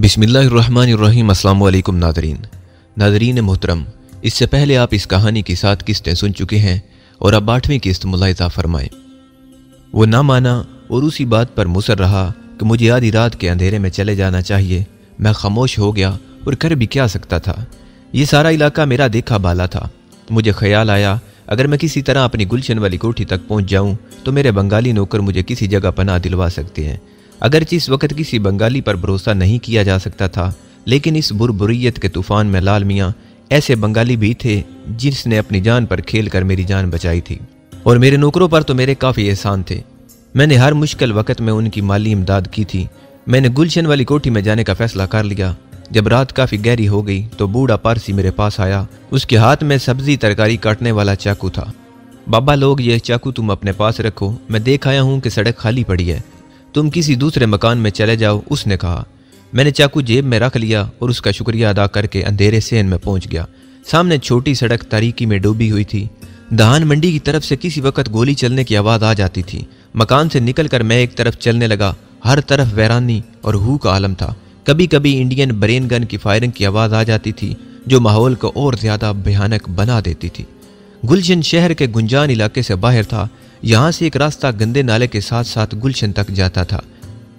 बिस्मिल्लाहिर्रहमानिर्रहीम। अस्सलाम वालेकुम नादरीन मोहतरम, इससे पहले आप इस कहानी की 7 किस्तें सुन चुके हैं और अब 8वीं किस्त मुलाहिज़ा फरमाएं। वो ना माना और उसी बात पर मुसर रहा कि मुझे आधी रात के अंधेरे में चले जाना चाहिए। मैं खामोश हो गया और कर भी क्या सकता था। ये सारा इलाका मेरा देखा बाला था। मुझे ख्याल आया अगर मैं किसी तरह अपनी गुलशन वाली कोठी तक पहुंच जाऊं तो मेरे बंगाली नौकर मुझे किसी जगह पनाह दिलवा सकते हैं। अगरचे इस वक्त किसी बंगाली पर भरोसा नहीं किया जा सकता था, लेकिन इस बुरबुरियत के तूफान में लाल मियाँ ऐसे बंगाली भी थे जिसने अपनी जान पर खेल कर मेरी जान बचाई थी। और मेरे नौकरों पर तो मेरे काफ़ी एहसान थे। मैंने हर मुश्किल वक्त में उनकी माली इमदाद की थी। मैंने गुलशन वाली कोठी में जाने का फैसला कर लिया। जब रात काफ़ी गहरी हो गई तो बूढ़ा पारसी मेरे पास आया। उसके हाथ में सब्जी तरकारी काटने वाला चाकू था। बाबा लोग, ये चाकू तुम अपने पास रखो, मैं देख आया हूँ कि सड़क खाली पड़ी है, तुम किसी दूसरे मकान में चले जाओ, उसने कहा। मैंने चाकू जेब में रख लिया और उसका शुक्रिया अदा करके अंधेरे सेन में पहुंच गया। सामने छोटी सड़क तारीकी में डूबी हुई थी। धान मंडी की तरफ से किसी वक्त गोली चलने की आवाज़ आ जाती थी। मकान से निकलकर मैं एक तरफ चलने लगा। हर तरफ वैरानी और हू का आलम था। कभी कभी इंडियन ब्रेन गन की फायरिंग की आवाज़ आ जाती थी जो माहौल को और ज़्यादा भयानक बना देती थी। गुलशन शहर के गुंजान इलाके से बाहर था। यहाँ से एक रास्ता गंदे नाले के साथ साथ गुलशन तक जाता था।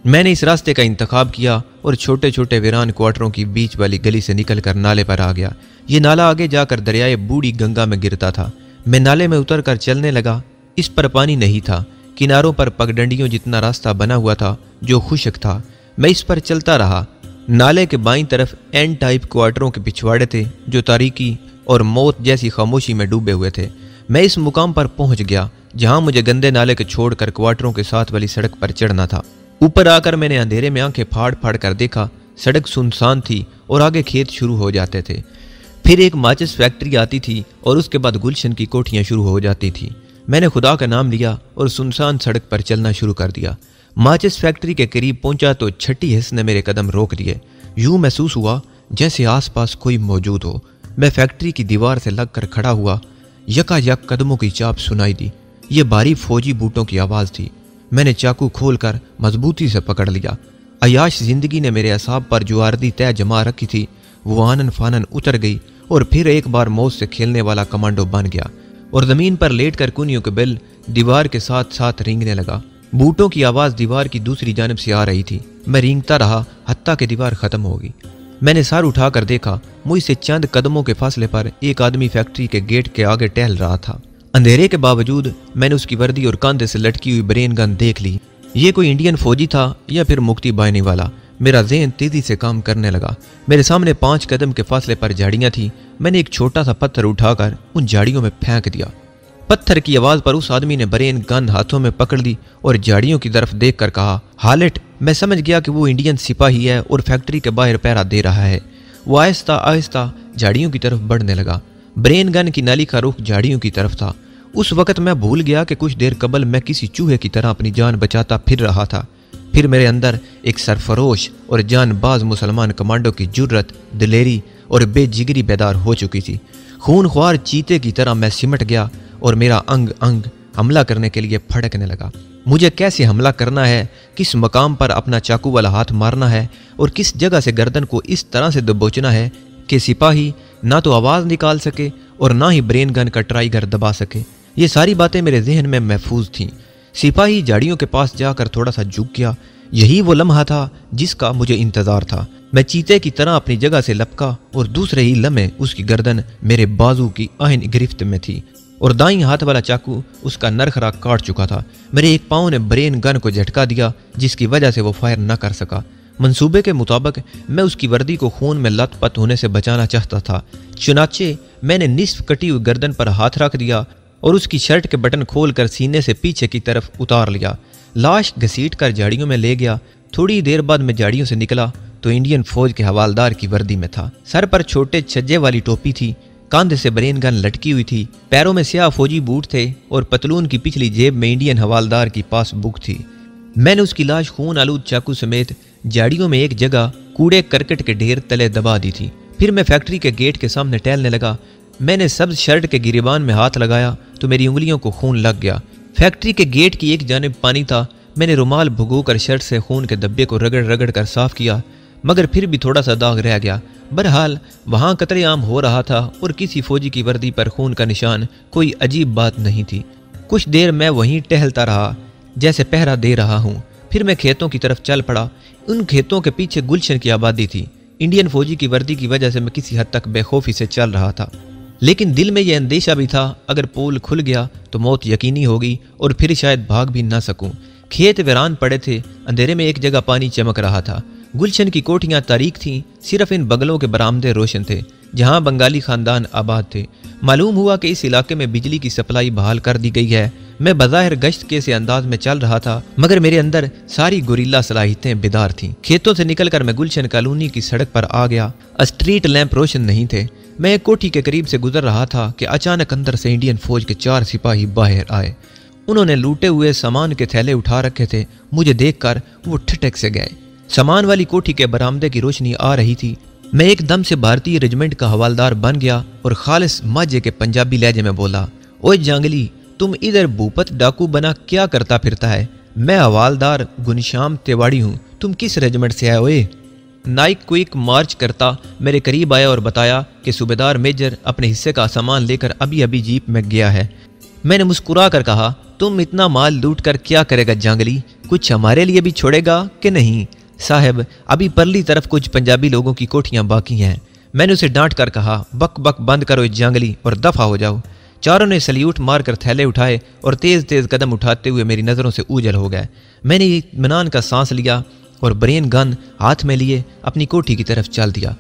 मैंने इस रास्ते का इंतखाब किया और छोटे छोटे वीरान क्वार्टरों की बीच वाली गली से निकलकर नाले पर आ गया। ये नाला आगे जाकर दरियाए बूढ़ी गंगा में गिरता था। मैं नाले में उतरकर चलने लगा। इस पर पानी नहीं था। किनारों पर पगडंडियों जितना रास्ता बना हुआ था जो खुश्क था। मैं इस पर चलता रहा। नाले के बाईं तरफ एन टाइप क्वार्टरों के पिछवाड़े थे जो तारीकी और मौत जैसी खामोशी में डूबे हुए थे। मैं इस मुकाम पर पहुंच गया जहां मुझे गंदे नाले के छोड़कर क्वार्टरों के साथ वाली सड़क पर चढ़ना था। ऊपर आकर मैंने अंधेरे में आंखें फाड़ फाड़ कर देखा। सड़क सुनसान थी और आगे खेत शुरू हो जाते थे। फिर एक माचिस फैक्ट्री आती थी और उसके बाद गुलशन की कोठियां शुरू हो जाती थी। मैंने खुदा का नाम लिया और सुनसान सड़क पर चलना शुरू कर दिया। माचिस फैक्ट्री के करीब पहुंचा तो छठी हिस्स ने मेरे कदम रोक दिए। यूं महसूस हुआ जैसे आसपास कोई मौजूद हो। मैं फैक्ट्री की दीवार से लगकर खड़ा हुआ। यकायक कदमों की चाप सुनाई दी। ये भारी फौजी बूटों की आवाज़ थी। मैंने चाकू खोलकर मजबूती से पकड़ लिया। अयाश जिंदगी ने मेरे असाब पर जो आर्दी तय जमा रखी थी वो आनन फानन उतर गई और फिर एक बार मौत से खेलने वाला कमांडो बन गया और ज़मीन पर लेटकर कुनियों के बिल दीवार के साथ साथ रेंगने लगा। बूटों की आवाज़ दीवार की दूसरी जानब से आ रही थी। मैं रेंगता रहा हत्ता कि दीवार ख़त्म हो गई। मैंने सर उठाकर देखा। मुझसे चंद कदमों के फासले पर एक आदमी फैक्ट्री के गेट के आगे टहल रहा था। अंधेरे के बावजूद मैंने उसकी वर्दी और कंधे से लटकी हुई ब्रेन गन देख ली। ये कोई इंडियन फौजी था या फिर मुक्ति बायने वाला। मेरा ज़हन तेजी से काम करने लगा। मेरे सामने 5 कदम के फासले पर झाड़ियाँ थीं। मैंने एक छोटा सा पत्थर उठाकर उन झाड़ियों में फेंक दिया। पत्थर की आवाज़ पर उस आदमी ने ब्रेन गन हाथों में पकड़ ली और झाड़ियों की तरफ देख कर कहा, हालेट। मैं समझ गया कि वो इंडियन सिपाही है और फैक्ट्री के बाहर पहरा दे रहा है। वो आहिस्ता आहिस्ता झाड़ियों की तरफ बढ़ने लगा। ब्रेन गन की नाली का रुख झाड़ियों की तरफ था। उस वक्त मैं भूल गया कि कुछ देर कबल मैं किसी चूहे की तरह अपनी जान बचाता फिर रहा था। फिर मेरे अंदर एक सरफरोश और जानबाज मुसलमान कमांडो की जुर्रत, दिलेरी और बेजिगरी बेदार हो चुकी थी। खूनख्वार चीते की तरह मैं सिमट गया और मेरा अंग अंग हमला करने के लिए फड़कने लगा। मुझे कैसे हमला करना है, किस मकाम पर अपना चाकू वाला हाथ मारना है और किस जगह से गर्दन को इस तरह से दबोचना है कि सिपाही ना तो आवाज़ निकाल सके और ना ही ब्रेन गन का ट्राइगर दबा सके। ये सारी बातें मेरे जहन में महफूज थीं। सिपाही झाड़ियों के पास जाकर थोड़ा सा झुक गया। यही वो लम्हा था जिसका मुझे इंतज़ार था। मैं चीते की तरह अपनी जगह से लपका और दूसरे ही लम्हे उसकी गर्दन मेरे बाजू की आहिन गिरफ्त में थी और दाईं हाथ वाला चाकू उसका नरखरा काट चुका था। मेरे एक पाँव ने ब्रेन गन को झटका दिया जिसकी वजह से वो फायर न कर सका। मंसूबे के मुताबिक मैं उसकी वर्दी को खून में लथपथ होने से बचाना चाहता था। चुनाचे मैंने निस्फ कटी हुई गर्दन पर हाथ रख दिया और उसकी शर्ट के बटन खोलकर सीने से पीछे की तरफ उतार लिया। लाश घसीट कर झाड़ियों में ले गया। थोड़ी देर बाद मैं झाड़ियों से निकला तो इंडियन फौज के हवालदार की वर्दी में था। सर पर छोटे छज्जे वाली टोपी थी। कंधे से ब्रेन गन लटकी हुई थी। पैरों में स्याह फौजी बूट थे और पतलून की पिछली जेब में इंडियन हवालदार की पासबुक थी। मैंने उसकी लाश खून आलूद चाकू समेत झाड़ियों में एक जगह कूड़े करकट के ढेर तले दबा दी थी। फिर मैं फैक्ट्री के गेट के सामने टहलने लगा। मैंने सब्ज शर्ट के गिरेबान में हाथ लगाया तो मेरी उंगलियों को खून लग गया। फैक्ट्री के गेट की एक जानिब पानी था। मैंने रुमाल भुगोकर शर्ट से खून के धब्बे को रगड़ रगड़ कर साफ किया। मगर फिर भी थोड़ा सा दाग रह गया। बहरहाल वहां कत्लेआम हो रहा था और किसी फौजी की वर्दी पर खून का निशान कोई अजीब बात नहीं थी। कुछ देर मैं वहीं टहलता रहा जैसे पहरा दे रहा हूँ। फिर मैं खेतों की तरफ चल पड़ा। उन खेतों के पीछे गुलशन की आबादी थी। इंडियन फौजी की वर्दी की वजह से मैं किसी हद तक बेखौफी से चल रहा था, लेकिन दिल में यह अंदेशा भी था अगर पोल खुल गया तो मौत यकीनी होगी और फिर शायद भाग भी ना सकूं। खेत वीरान पड़े थे। अंधेरे में एक जगह पानी चमक रहा था। गुलशन की कोठियां तारीक थीं। सिर्फ इन बंगलों के बरामदे रोशन थे जहां बंगाली खानदान आबाद थे। मालूम हुआ कि इस इलाके में बिजली की सप्लाई बहाल कर दी गई है। मैं बज़ाहिर गश्त के से अंदाज में चल रहा था, मगर मेरे अंदर सारी गुरीला सलाहियतें बेदार थीं। खेतों से निकलकर मैं गुलशन कॉलोनी की सड़क पर आ गया। स्ट्रीट लैंप रोशन नहीं थे। मैं एक कोठी के करीब से गुजर रहा था कि अचानक अंदर से इंडियन फौज के 4 सिपाही बाहर आए। उन्होंने लूटे हुए सामान के थैले उठा रखे थे। मुझे देखकर वो ठिठक से गए। सामान वाली कोठी के बरामदे की रोशनी आ रही थी। मैं एकदम से भारतीय रेजिमेंट का हवालदार बन गया और खालिस माजे के पंजाबी लहजे में बोला, ओए जांगली, तुम इधर भूपत डाकू बना क्या करता फिरता है? मैं हवालदार घनश्याम तिवाड़ी हूँ। तुम किस रेजिमेंट से आए ओए? नाइक क्विक मार्च करता मेरे करीब आया और बताया कि सूबेदार मेजर अपने हिस्से का सामान लेकर अभी अभी जीप में गया है। मैंने मुस्कुरा कर कहा, तुम इतना माल लूट कर क्या करेगा जांगली? कुछ हमारे लिए भी छोड़ेगा कि नहीं? साहब, अभी परली तरफ कुछ पंजाबी लोगों की कोठियां बाकी हैं। मैंने उसे डांट कर कहा, बक बक बंद करो जांगली और दफा हो जाओ। चारों ने सल्यूट मारकर थैले उठाए और तेज तेज कदम उठाते हुए मेरी नज़रों से ऊजल हो गए। मैंने इत्मीनान का सांस लिया और ब्रेन गन हाथ में लिए अपनी कोठी की तरफ चल दिया।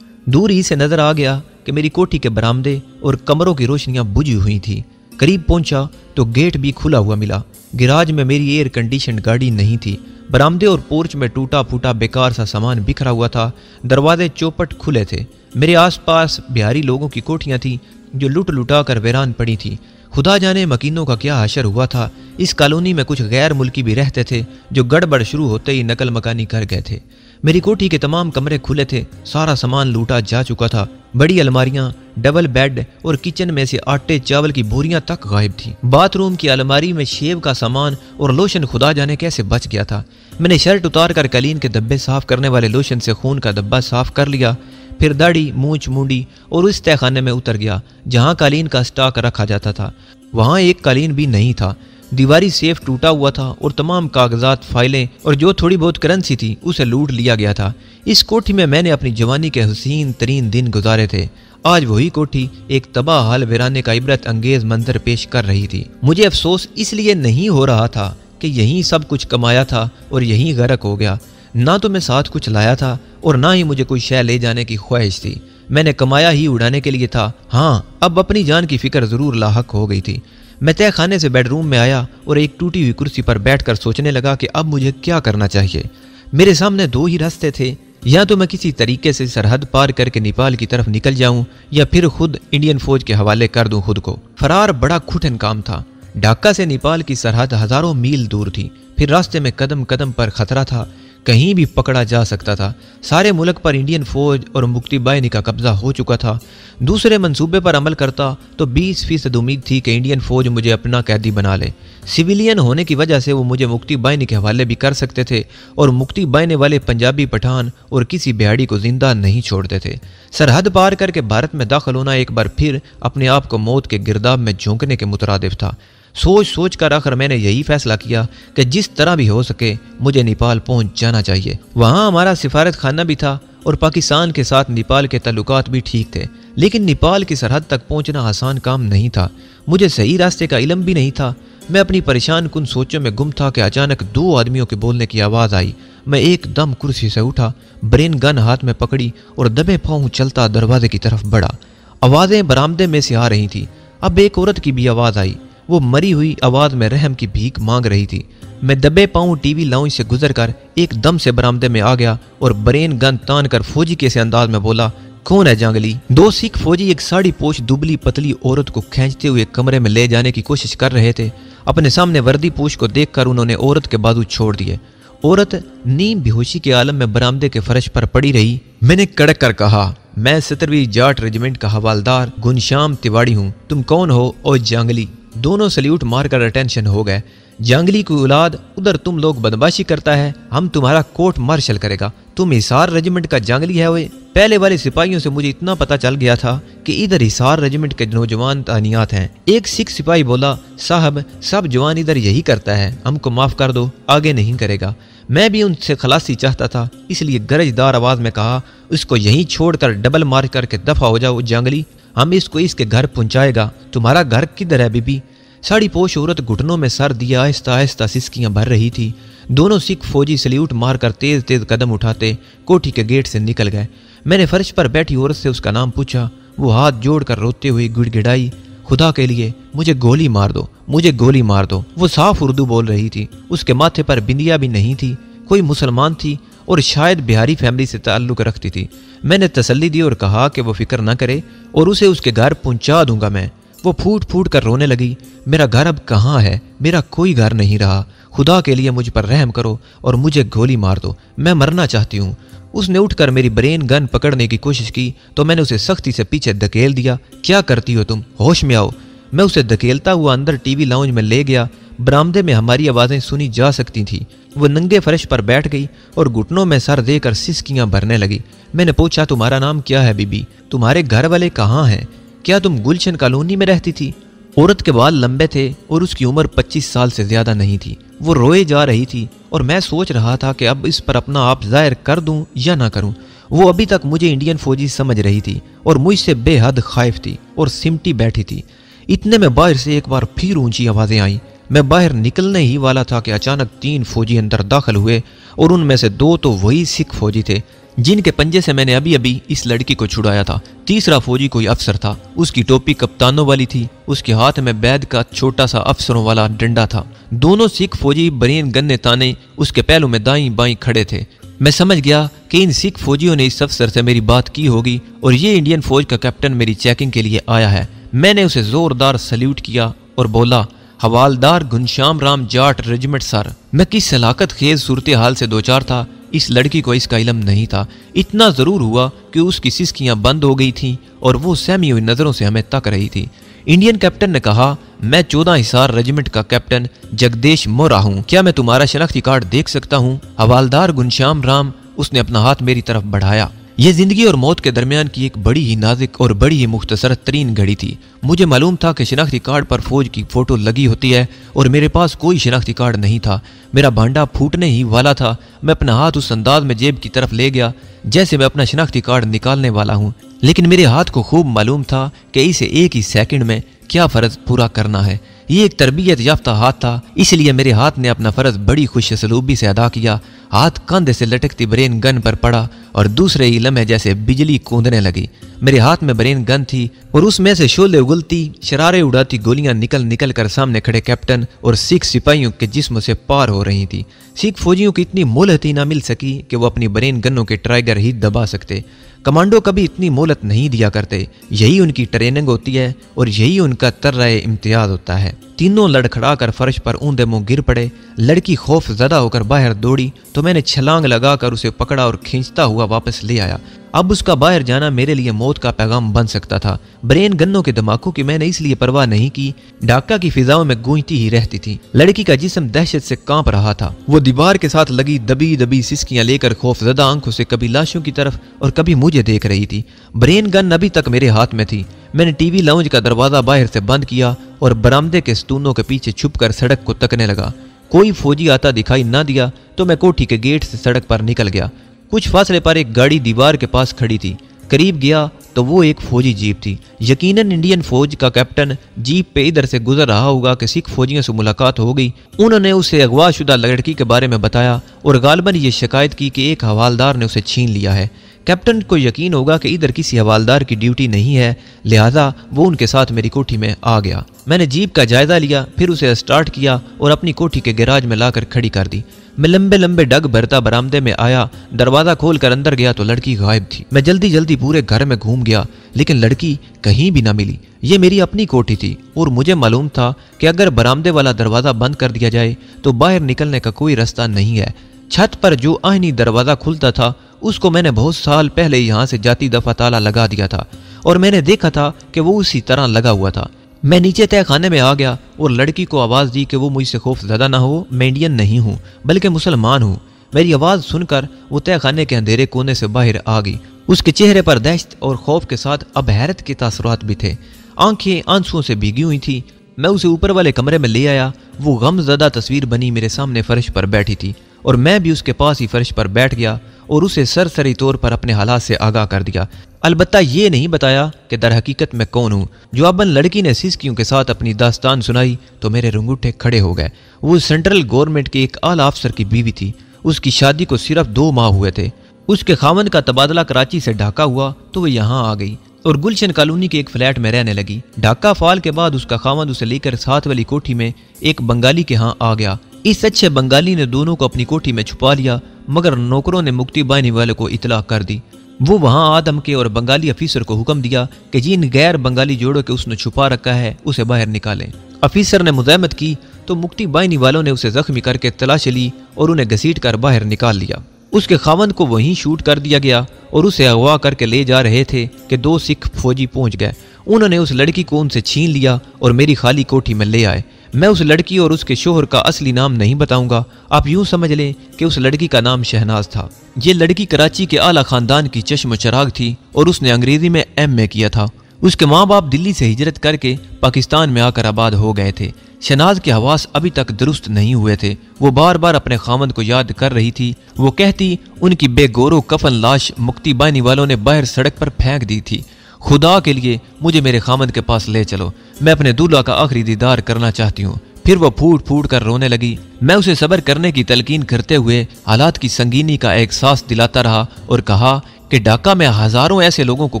दूर ही से नजर आ गया कि मेरी कोठी के बरामदे और कमरों की रोशनियां बुझी हुई थी। करीब पहुंचा तो गेट भी खुला हुआ मिला। गिराज में मेरी एयर कंडीशन गाड़ी नहीं थी। बरामदे और पोर्च में टूटा फूटा बेकार सा सामान बिखरा हुआ था। दरवाजे चौपट खुले थे। मेरे आसपास बिहारी लोगों की कोठियां थीं जो लुट लुटा कर वीरान पड़ी थी। खुदा जाने मकीनों का क्या हशर हुआ था। इस कॉलोनी में कुछ गैर मुल्की भी रहते थे जो गड़बड़ शुरू होते ही नकल मकानी कर गए थे। मेरी कोठी के तमाम कमरे खुले थे। सारा सामान लूटा जा चुका था। बड़ी अलमारियां, डबल बेड और किचन में से आटे चावल की बोरियां तक गायब थी। बाथरूम की अलमारी में शेव का सामान और लोशन खुदा जाने कैसे बच गया था। मैंने शर्ट उतार कर कलीन के धब्बे साफ करने वाले लोशन से खून का धब्बा साफ कर लिया। फिर दाढ़ी, मूंछ मूंडी और उस तहखाने में उतर गया जहां कालीन का स्टॉक रखा जाता था। वहां एक कालीन भी नहीं था। दीवारी सेफ टूटा हुआ था और तमाम कागजात, फाइलें और जो थोड़ी बहुत करेंसी थी उसे लूट लिया गया था। इस कोठी में मैंने अपनी जवानी के हसीन तरीन दिन गुजारे थे। आज वही कोठी एक तबाह हाल वीराने का इबरत अंगेज मंजर पेश कर रही थी। मुझे अफसोस इसलिए नहीं हो रहा था कि यहीं सब कुछ कमाया था और यहीं गर्क हो गया। ना तो मैं साथ कुछ लाया था और ना ही मुझे कोई शय ले जाने की ख्वाहिश थी। मैंने कमाया ही उड़ाने के लिए था। हाँ, अब अपनी जान की फिक्र जरूर लाहक हो गई थी। मैं तय खाने से बेडरूम में आया और एक टूटी हुई कुर्सी पर बैठकर सोचने लगा कि अब मुझे क्या करना चाहिए। मेरे सामने दो ही रास्ते थे, या तो मैं किसी तरीके से सरहद पार करके नेपाल की तरफ निकल जाऊं या फिर खुद इंडियन फौज के हवाले कर दूं खुद को। फरार बड़ा कठिन काम था। ढाका से नेपाल की सरहद हजारों मील दूर थी। फिर रास्ते में कदम कदम पर खतरा था, कहीं भी पकड़ा जा सकता था। सारे मुल्क पर इंडियन फौज और मुक्ति बाहिनी का कब्जा हो चुका था। दूसरे मंसूबे पर अमल करता तो 20% उम्मीद थी कि इंडियन फौज मुझे अपना कैदी बना ले। सिविलियन होने की वजह से वो मुझे मुक्ति बाहिनी के हवाले भी कर सकते थे और मुक्ति बाहिनी वाले पंजाबी पठान और किसी बिहाड़ी को जिंदा नहीं छोड़ते थे। सरहद पार करके भारत में दाखिल होना एक बार फिर अपने आप को मौत के गिरदाब में झोंकने के मुतरादिफ था। सोच सोच कर आखिर मैंने यही फैसला किया कि जिस तरह भी हो सके मुझे नेपाल पहुंच जाना चाहिए। वहां हमारा सिफारत खाना भी था और पाकिस्तान के साथ नेपाल के ताल्लुकात भी ठीक थे, लेकिन नेपाल की सरहद तक पहुंचना आसान काम नहीं था। मुझे सही रास्ते का इल्म भी नहीं था। मैं अपनी परेशान कुन सोचों में गुम था कि अचानक 2 आदमियों के बोलने की आवाज़ आई। मैं एकदम कुर्सी से उठा, ब्रेन गन हाथ में पकड़ी और दबे पांव चलता दरवाजे की तरफ बढ़ा। आवाज़ें बरामदे में से आ रही थी। अब एक औरत की भी आवाज़ आई। वो मरी हुई आवाज में रहम की भीख मांग रही थी। मैं दबे पांव टीवी लाउंज से गुजरकर एकदम से बरामदे में आ गया और ब्रेन गन तान कर फौजी के से अंदाज में बोला, कौन है जांगली? 2 सिख फौजी एक साड़ी पोश दुबली पतली औरत को खींचते हुए कमरे में ले जाने की कोशिश कर रहे थे। अपने सामने वर्दी पोश को देखकर उन्होंने औरत के बाजू छोड़ दिए। औरत नीम बेहोशी के आलम में बरामदे के फर्श पर पड़ी रही। मैंने कड़क कर कहा, मैं 17वीं जाट रेजिमेंट का हवालदार घनश्याम तिवाड़ी हूँ। तुम कौन हो? ओ जांगली। दोनों सल्यूट मारकर अटेंशन हो गए। जांगली की औलाद, उधर तुम लोग बदमाशी करता है, हम तुम्हारा कोर्ट मार्शल करेगा। तुम हिसार रेजिमेंट का जंगली है वे? पहले वाले सिपाहियों से मुझे इतना पता चल गया था कि इधर हिसार रेजिमेंट के नौजवान तानियात हैं। एक सिख सिपाही बोला, साहब सब जवान इधर यही करता है, हमको माफ कर दो, आगे नहीं करेगा। मैं भी उनसे खलासी चाहता था, इसलिए गरजदार आवाज में कहा, उसको यहीं छोड़कर डबल मार करके दफा हो जाओ जंगली, हम इसको इसके घर पहुंचाएगा। तुम्हारा घर किधर है बीबी? साड़ी पोश औरत घुटनों में सर दिया आहिस्ता आहिस्ता सिसकियां भर रही थी। दोनों सिख फौजी सल्यूट मारकर तेज तेज कदम उठाते कोठी के गेट से निकल गए। मैंने फर्श पर बैठी औरत से उसका नाम पूछा। वो हाथ जोड़कर रोते हुए गिड़गिड़ाई, खुदा के लिए मुझे गोली मार दो, मुझे गोली मार दो। वो साफ उर्दू बोल रही थी। उसके माथे पर बिंदिया भी नहीं थी। कोई मुसलमान थी और शायद बिहारी फैमिली से ताल्लुक रखती थी। मैंने तसल्ली दी और कहा कि वो फिक्र न करे और उसे उसके घर पहुंचा दूंगा मैं। वो फूट फूट कर रोने लगी। मेरा घर अब कहाँ है? मेरा कोई घर नहीं रहा। खुदा के लिए मुझ पर रहम करो और मुझे गोली मार दो, मैं मरना चाहती हूँ। उसने उठकर मेरी ब्रेन गन पकड़ने की कोशिश की तो मैंने उसे सख्ती से पीछे धकेल दिया। क्या करती हो तुम? होश में आओ। मैं उसे धकेलता हुआ अंदर टीवी लाउंज में ले गया। बरामदे में हमारी आवाज़ें सुनी जा सकती थी। वो नंगे फर्श पर बैठ गई और घुटनों में सर देकर सिसकियां भरने लगी। मैंने पूछा, तुम्हारा नाम क्या है बीबी? तुम्हारे घर वाले कहाँ हैं? क्या तुम गुलशन कॉलोनी में रहती थी? औरत के बाल लंबे थे और उसकी उम्र 25 साल से ज्यादा नहीं थी। वो रोए जा रही थी और मैं सोच रहा था कि अब इस पर अपना आप जाहिर कर दूं या ना करूं। वो अभी तक मुझे इंडियन फौजी समझ रही थी और मुझसे बेहद खौफ थी और सिमटी बैठी थी। इतने में बाहर से एक बार फिर ऊंची आवाजें आईं। मैं बाहर निकलने ही वाला था कि अचानक 3 फौजी अंदर दाखिल हुए और उनमें से 2 तो वही सिख फौजी थे जिनके पंजे से मैंने अभी अभी इस लड़की को छुड़ाया था। तीसरा फौजी कोई अफसर था। उसकी टोपी कप्तानों वाली थी। उसके हाथ में बैद का छोटा सा अफसरों वाला डंडा था। दोनों सिख फौजी बरेन गन्ने ताने उसके पहलू में दाईं बाईं खड़े थे। मैं समझ गया कि इन सिख फौजियों ने इस अफसर से मेरी बात की होगी और ये इंडियन फौज का कैप्टन मेरी चेकिंग के लिए आया है। मैंने उसे जोरदार सल्यूट किया और बोला, हवालदार घनश्याम राम जाट रेजिमेंट सर। मैं किस हलाकत खेज सूरत हाल से दो चार था, इस लड़की को इसका इल्म नहीं था। इतना जरूर हुआ कि उसकी सिसकियां बंद हो गई थीं और वो सहमी हुई नजरों से हमें तक रही थी। इंडियन कैप्टन ने कहा, मैं 14 हिसार रेजिमेंट का कैप्टन जगदेश मोरा हूँ, क्या मैं तुम्हारा शनाख्ती कार्ड देख सकता हूँ? हवालदार घनश्याम राम। उसने अपना हाथ मेरी तरफ बढ़ाया। यह जिंदगी और मौत के दरमियान की एक बड़ी ही नाजुक और बड़ी ही मुख्तसर तरीन घड़ी थी। मुझे मालूम था कि शनाख्ती कार्ड पर फौज की फोटो लगी होती है और मेरे पास कोई शनाख्ती कार्ड नहीं था। मेरा भांडा फूटने ही वाला था। मैं अपना हाथ उस अंदाज में जेब की तरफ ले गया जैसे मैं अपना शनाख्ती कार्ड निकालने वाला हूँ, लेकिन मेरे हाथ को खूब मालूम था कि इसे एक ही सेकंड में क्या फर्ज पूरा करना है। ये एक तरबियत याफ्ता हाथ था, इसलिए मेरे हाथ ने अपना फर्ज बड़ी खुशसलूबी से अदा किया। हाथ कंधे से लटकती ब्रेन गन पर पड़ा और दूसरे ही लम्हे जैसे बिजली कूदने लगी। मेरे हाथ में ब्रेन गन थी और उसमें से शोले उगलती शरारे उड़ाती गोलियां निकल निकल कर सामने खड़े कैप्टन और सिख सिपाहियों के जिस्म से पार हो रही थी। सिख फौजियों की इतनी मोहलत ही ना मिल सकी कि वो अपनी ब्रेन गनों के ट्राइगर ही दबा सकते। कमांडो कभी इतनी मोहलत नहीं दिया करते। यही उनकी ट्रेनिंग होती है और यही उनका तर्राए इम्तियाज होता है। तीनों लड़खड़ा कर फर्श पर ऊंधे मुंह गिर पड़े। लड़की खौफ ज़दा होकर बाहर दौड़ी तो मैंने छलांग लगाकर उसे पकड़ा और खींचता हुआ वापस ले आया। अब उसका बाहर जाना मेरे लिए मौत का पैगाम बन सकता था। ब्रेन गन्नों के धमाकों की मैंने इसलिए परवाह नहीं की। ढाका की फिजाओं में गूंजती ही रहती थी। लड़की का जिस्म दहशत से कांप रहा था। वो दीवार के साथ लगी दबी दबी सिसकियां लेकर खौफजदा आंखों से कभी लाशों की तरफ और कभी मुझे देख रही थी। ब्रेन गन अभी तक मेरे हाथ में थी। मैंने टीवी लाउंज का दरवाजा बाहर से बंद किया और बरामदे के स्तूनों के पीछे छुपकर सड़क को तकने लगा। कोई फौजी आता दिखाई न दिया तो मैं कोठी के गेट से सड़क पर निकल गया। कुछ फासले पर एक गाड़ी दीवार के पास खड़ी थी। करीब गया तो वो एक फौजी जीप थी। यकीनन इंडियन फौज का कैप्टन जीप पे इधर से गुजर रहा होगा कि सिख फौजियों से मुलाकात हो गई। उन्होंने उसे अगवाशुदा लड़की के बारे में बताया और गालिबन ये शिकायत की कि एक हवालदार ने उसे छीन लिया है। कैप्टन को यकीन होगा कि इधर किसी हवालदार की ड्यूटी नहीं है, लिहाजा वो उनके साथ मेरी कोठी में आ गया। मैंने जीप का जायजा लिया, फिर उसे स्टार्ट किया और अपनी कोठी के गैराज में लाकर खड़ी कर दी। मैं लंबे लंबे डग भरता बरामदे में आया। दरवाजा खोलकर अंदर गया तो लड़की गायब थी। मैं जल्दी जल्दी पूरे घर में घूम गया लेकिन लड़की कहीं भी ना मिली। ये मेरी अपनी कोठी थी और मुझे मालूम था कि अगर बरामदे वाला दरवाजा बंद कर दिया जाए तो बाहर निकलने का कोई रास्ता नहीं है। छत पर जो आईनी दरवाजा खुलता था उसको मैंने बहुत साल पहले यहाँ से जाती दफा ताला लगा दिया था और मैंने देखा था कि वो उसी तरह लगा हुआ था। मैं नीचे तय खाने में आ गया और लड़की को आवाज़ दी कि वो मुझसे खौफ ज़्यादा ना हो। मैं इंडियन नहीं हूँ बल्कि मुसलमान हूँ। मेरी आवाज़ सुनकर वो तहखाने के अंधेरे कोने से बाहर आ गई। उसके चेहरे पर दहशत और खौफ के साथ अब हैरत के तासुरात भी थे। आंखें आंसुओं से भीगी हुई थी। मैं उसे ऊपर वाले कमरे में ले आया। वो गमज़दा तस्वीर बनी मेरे सामने फर्श पर बैठी थी और मैं भी उसके पास ही फर्श पर बैठ गया और उसे सरसरी तौर पर अपने हालात से आगाह कर दिया। अलबत्ता ये नहीं बताया कि दर हकीकत मैं कौन हूँ। जवाबन लड़की ने सिसकियों के साथ अपनी दास्तान सुनाई तो मेरे रुंगूठे खड़े हो गए। वो सेंट्रल गवर्नमेंट के एक आला अफसर की बीवी थी। उसकी शादी को सिर्फ 2 माह हुए थे। उसके खामन का तबादला कराची से ढाका हुआ तो वो यहाँ आ गई और गुलशन कॉलोनी के एक फ्लैट में रहने लगी। ढाका फाल के बाद उसका खामन उसे लेकर साथ वाली कोठी में एक बंगाली के यहाँ आ गया। इस अच्छे बंगाली ने दोनों को अपनी कोठी में छुपा लिया, मगर नौकरों ने मुक्ति बानी वाले को इतला कर दी। वो वहां आदम के और बंगाली अफीसर को हुक्म दिया कि जिन गैर बंगाली जोड़ों के उसने छुपा रखा है उसे बाहर निकालें। अफीसर ने मुज़ाहमत की तो मुक्ति बानी वालों ने उसे जख्मी करके तलाशी ली और उन्हें घसीट कर बाहर निकाल लिया। उसके खावंद को वहीं शूट कर दिया गया और उसे अगवा करके ले जा रहे थे कि 2 सिख फौजी पहुंच गए। उन्होंने उस लड़की को उनसे छीन लिया और मेरी खाली कोठी में ले आए। मैं उस लड़की और उसके शोहर का असली नाम नहीं बताऊंगा, आप यूं समझ लें कि उस लड़की का नाम शहनाज था। ये लड़की कराची के आला खानदान की चश्म चराग थी और उसने अंग्रेजी में MA किया था। उसके माँ बाप दिल्ली से हिजरत करके पाकिस्तान में आकर आबाद हो गए थे। शहनाज के हवास अभी तक दुरुस्त नहीं हुए थे। वो बार बार अपने खामद को याद कर रही थी। वो कहती उनकी बेगोरो कफन लाश मुक्ति बानी वालों ने बाहर सड़क पर फेंक दी थी। खुदा के लिए मुझे मेरे खामद के पास ले चलो, मैं अपने दूल्हा का आखिरी दीदार करना चाहती हूँ। फिर वो फूट फूट कर रोने लगी। मैं उसे सब्र करने की तलकीन करते हुए हालात की संगीनी का एहसास दिलाता रहा और कहा कि ढाका में हजारों ऐसे लोगों को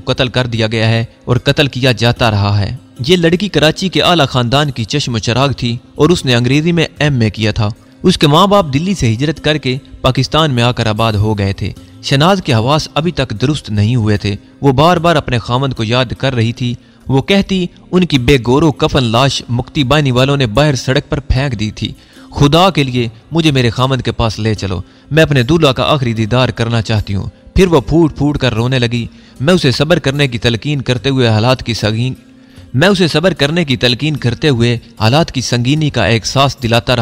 कत्ल कर दिया गया है और कत्ल किया जाता रहा है। ये लड़की कराची के आला खानदान की चश्म चराग थी और उसने अंग्रेजी में MA किया था। उसके माँ बाप दिल्ली से हिजरत करके पाकिस्तान में आकर आबाद हो गए थे। शहनाज के हवास अभी तक दुरुस्त नहीं हुए थे। वो बार बार अपने खामद को याद कर रही थी। वो कहती उनकी बेगोरो कफन लाश मुक्ति बानी वालों ने बाहर सड़क पर फेंक दी थी। खुदा के लिए मुझे मेरे खामद के पास ले चलो, मैं अपने दूल्हा का आखिरी दीदार करना चाहती हूँ। फिर वो फूट फूट कर रोने लगी। मैं उसे सब्र करने की तलकीन करते हुए हालात की संगीनी का एहसास दिलाता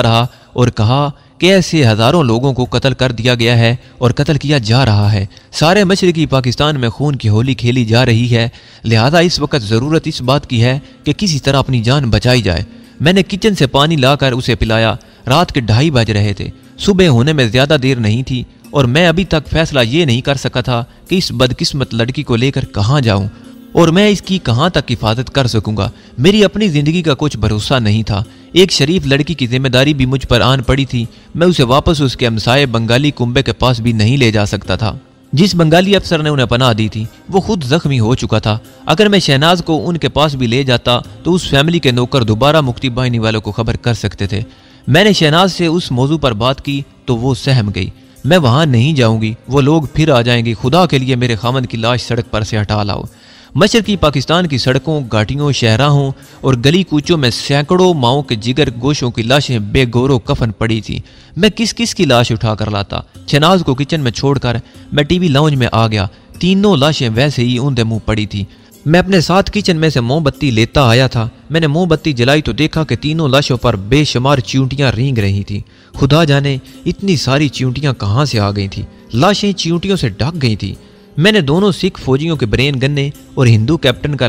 रहा और कहा कि ऐसे हजारों लोगों को कत्ल कर दिया गया है और कत्ल किया जा रहा है। सारे मशरकी पाकिस्तान में खून की होली खेली जा रही है, लिहाजा इस वक्त ज़रूरत इस बात की है कि किसी तरह अपनी जान बचाई जाए। मैंने किचन से पानी लाकर उसे पिलाया। रात के 2:30 बज रहे थे। सुबह होने में ज़्यादा देर नहीं थी और मैं अभी तक फैसला ये नहीं कर सका था कि इस बदकिस्मत लड़की को लेकर कहाँ जाऊँ और मैं इसकी कहाँ तक हिफाजत कर सकूंगा। मेरी अपनी ज़िंदगी का कुछ भरोसा नहीं था। एक शरीफ लड़की की जिम्मेदारी भी मुझ पर आन पड़ी थी। मैं उसे वापस उसके हमसाये बंगाली कुंबे के पास भी नहीं ले जा सकता था। जिस बंगाली अफसर ने उन्हें पनाह दी थी वो खुद जख्मी हो चुका था। अगर मैं शहनाज को उनके पास भी ले जाता तो उस फैमिली के नौकर दोबारा मुक्ति बानी वालों को खबर कर सकते थे। मैंने शहनाज से उस मौजू पर बात की तो वो सहम गई। मैं वहां नहीं जाऊंगी, वो लोग फिर आ जाएंगे। खुदा के लिए मेरे खामद की लाश सड़क पर से हटा लाओ। मशरकी पाकिस्तान की सड़कों, घाटियों, शहराहों और गली कूचों में सैकड़ों माओं के जिगर गोशों की लाशें बेगौरो कफन पड़ी थी। मैं किस किस की लाश उठा कर लाता। शहनाज को किचन में छोड़कर मैं टीवी लाउंज में आ गया। तीनों लाशें वैसे ही ऊंधे मुंह पड़ी थी। मैं अपने साथ किचन में से मोमबत्ती लेता आया था। मैंने मोमबत्ती जलाई तो देखा कि तीनों लाशों पर बेशुमार चींटियां रेंग रही थी। खुदा जाने इतनी सारी चींटियां कहाँ से आ गई थी। लाशें चींटियों से ढक गई थी। मैंने दोनों सिख फौजियों के ब्रेन गन्ने और हिंदू कैप्टन का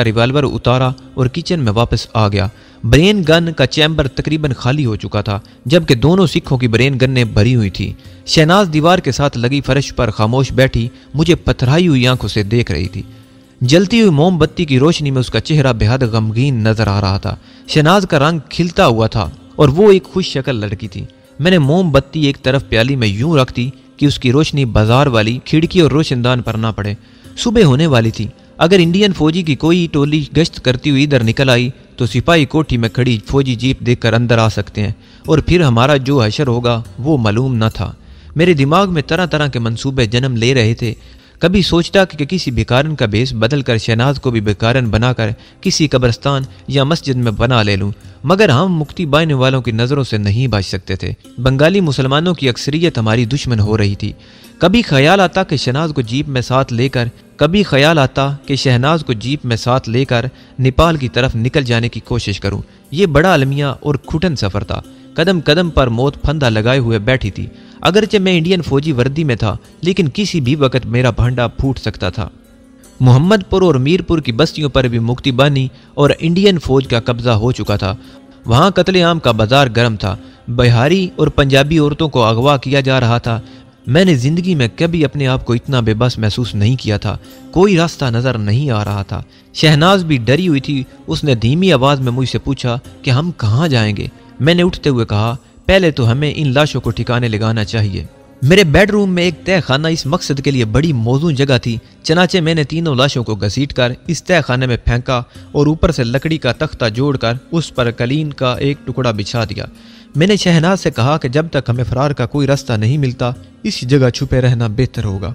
रिवाल्वर उतारा और किचन में वापस आ गया। ब्रेन गन का चैम्बर तकरीबन खाली हो चुका था, जबकि दोनों सिखों की ब्रेन गन्ने भरी हुई थी। शहनाज दीवार के साथ लगी फर्श पर खामोश बैठी मुझे पथराई हुई आंखों से देख रही थी। जलती हुई मोमबत्ती की रोशनी में उसका चेहरा बेहद गमगीन नजर आ रहा था। शहनाज का रंग खिलता हुआ था और वो एक खुश शक्ल लड़की थी। मैंने मोमबत्ती एक तरफ प्याली में यूं रख दी कि उसकी रोशनी बाजार वाली खिड़की और रोशनदान पर ना पड़े। सुबह होने वाली थी। अगर इंडियन फौजी की कोई टोली गश्त करती हुई इधर निकल आई तो सिपाही कोठी में खड़ी फौजी जीप देखकर अंदर आ सकते हैं और फिर हमारा जो हशर होगा वो मालूम न था। मेरे दिमाग में तरह तरह के मंसूबे जन्म ले रहे थे। कभी सोचता कि किसी भिखारन का भेष बदल कर शहनाज को भी भिखारन बनाकर किसी कब्रिस्तान या मस्जिद में बना ले लूं, मगर हम मुक्ति बाने वालों की नज़रों से नहीं बच सकते थे। बंगाली मुसलमानों की अक्सरियत हमारी दुश्मन हो रही थी। कभी ख्याल आता कि शहनाज को जीप में साथ लेकर कभी ख्याल आता कि शहनाज को जीप में साथ लेकर नेपाल की तरफ निकल जाने की कोशिश करूं। ये बड़ा अलमिया और घुटन सफ़र था। कदम कदम पर मौत फंदा लगाए हुए बैठी थी। अगरचे मैं इंडियन फौजी वर्दी में था, लेकिन किसी भी वक्त मेरा भांडा फूट सकता था। मोहम्मदपुर और मीरपुर की बस्तियों पर भी मुक्ति बानी और इंडियन फौज का कब्जा हो चुका था। वहाँ कत्लेआम का बाजार गर्म था। बिहारी और पंजाबी औरतों को अगवा किया जा रहा था। मैंने जिंदगी में कभी अपने आप को इतना बेबस महसूस नहीं किया था। कोई रास्ता नजर नहीं आ रहा था। शहनाज भी डरी हुई थी। उसने धीमी आवाज में मुझसे पूछा कि हम कहाँ जाएंगे। मैंने उठते हुए कहा, पहले तो हमें इन लाशों को ठिकाने लगाना चाहिए। मेरे बेडरूम में एक तह खाना इस मकसद के लिए बड़ी मौजूद जगह थी। चनाचे मैंने तीनों लाशों को घसीटकर इस तह खाने में फेंका और ऊपर से लकड़ी का तख्ता जोड़कर उस पर कलीन का एक टुकड़ा बिछा दिया। मैंने शहनाज से कहा कि जब तक हमें फरार का कोई रास्ता नहीं मिलता, इस जगह छुपे रहना बेहतर होगा।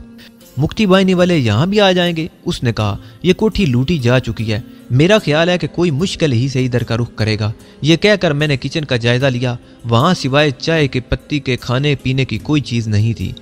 मुक्ति बानी वाले यहाँ भी आ जाएंगे, उसने कहा। यह कोठी लूटी जा चुकी है। मेरा ख्याल है कि कोई मुश्किल ही से इधर का रुख करेगा। यह कहकर मैंने किचन का जायजा लिया। वहां सिवाय चाय के पत्ती के खाने पीने की कोई चीज नहीं थी।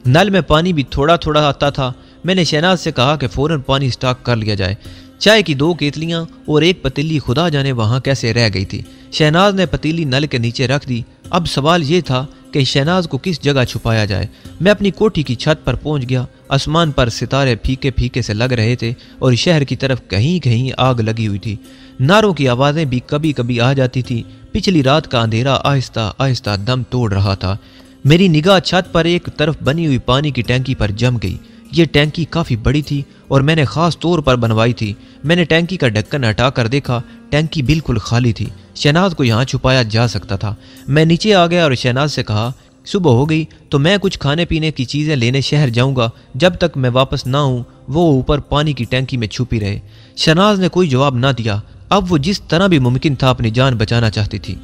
नल में पानी भी थोड़ा थोड़ा आता था। मैंने शहनाज से कहा कि फौरन पानी स्टॉक कर लिया जाए। चाय की 2 केतलियां और एक पतीली खुदा जाने वहां कैसे रह गई थी। शहनाज ने पतीली नल के नीचे रख दी। अब सवाल यह था कि शहनाज को किस जगह छुपाया जाए। मैं अपनी कोठी की छत पर पहुंच गया। आसमान पर सितारे फीके फीके से लग रहे थे और शहर की तरफ कहीं कहीं आग लगी हुई थी। नारों की आवाज़ें भी कभी कभी आ जाती थी। पिछली रात का अंधेरा आहिस्ता आहिस्ता दम तोड़ रहा था। मेरी निगाह छत पर एक तरफ बनी हुई पानी की टैंकी पर जम गई। ये टैंकी काफ़ी बड़ी थी और मैंने ख़ास तौर पर बनवाई थी। मैंने टैंकी का ढक्कन हटा कर देखा। टैंकी बिल्कुल खाली थी। शहनाज को यहाँ छुपाया जा सकता था। मैं नीचे आ गया और शहनाज से कहा, सुबह हो गई तो मैं कुछ खाने पीने की चीज़ें लेने शहर जाऊंगा। जब तक मैं वापस ना हूँ वो ऊपर पानी की टैंकी में छुपी रहे। शहनाज ने कोई जवाब ना दिया। अब वो जिस तरह भी मुमकिन था अपनी जान बचाना चाहती थी।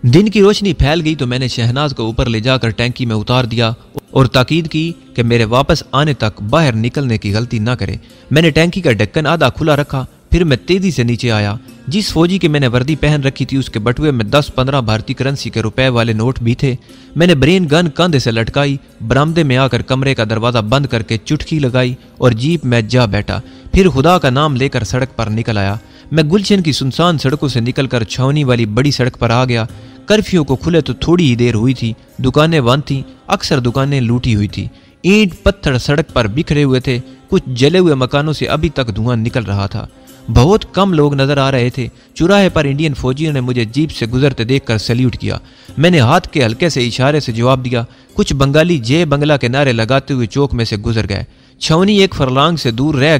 दिन की रोशनी फैल गई तो मैंने शहनाज को ऊपर ले जाकर टैंकी में उतार दिया और ताकीद की कि मेरे वापस आने तक बाहर निकलने की गलती ना करे। मैंने टैंकी का ढक्कन आधा खुला रखा। फिर मैं तेजी से नीचे आया। जिस फौजी की मैंने वर्दी पहन रखी थी उसके बटुए में 10-15 भारतीय करेंसी के रुपए वाले नोट भी थे। मैंने ब्रेन गन कंधे से लटकाई, बरामदे में आकर कमरे का दरवाजा बंद करके चुटकी लगाई और जीप में जा बैठा। फिर खुदा का नाम लेकर सड़क पर निकल आया। मैं गुलशन की सुनसान सड़कों से निकलकर छावनी वाली बड़ी सड़क पर आ गया। कर्फ्यू को खुले तो थोड़ी ही देर हुई थी। दुकानें बंद थीं। अक्सर दुकानें लूटी हुई थी। ईंट पत्थर सड़क पर बिखरे हुए थे। कुछ जले हुए मकानों से अभी तक धुआं निकल रहा था। बहुत कम लोग नजर आ रहे थे। चौराहे पर इंडियन फौजियों ने मुझे जीप से गुजरते देखकर सैल्यूट किया। मैंने हाथ के हल्के से इशारे से जवाब दिया। कुछ बंगाली जय बंगला के नारे लगाते हुए चौक में से गुजर गए। छावनी एक फरलांग से दूर रह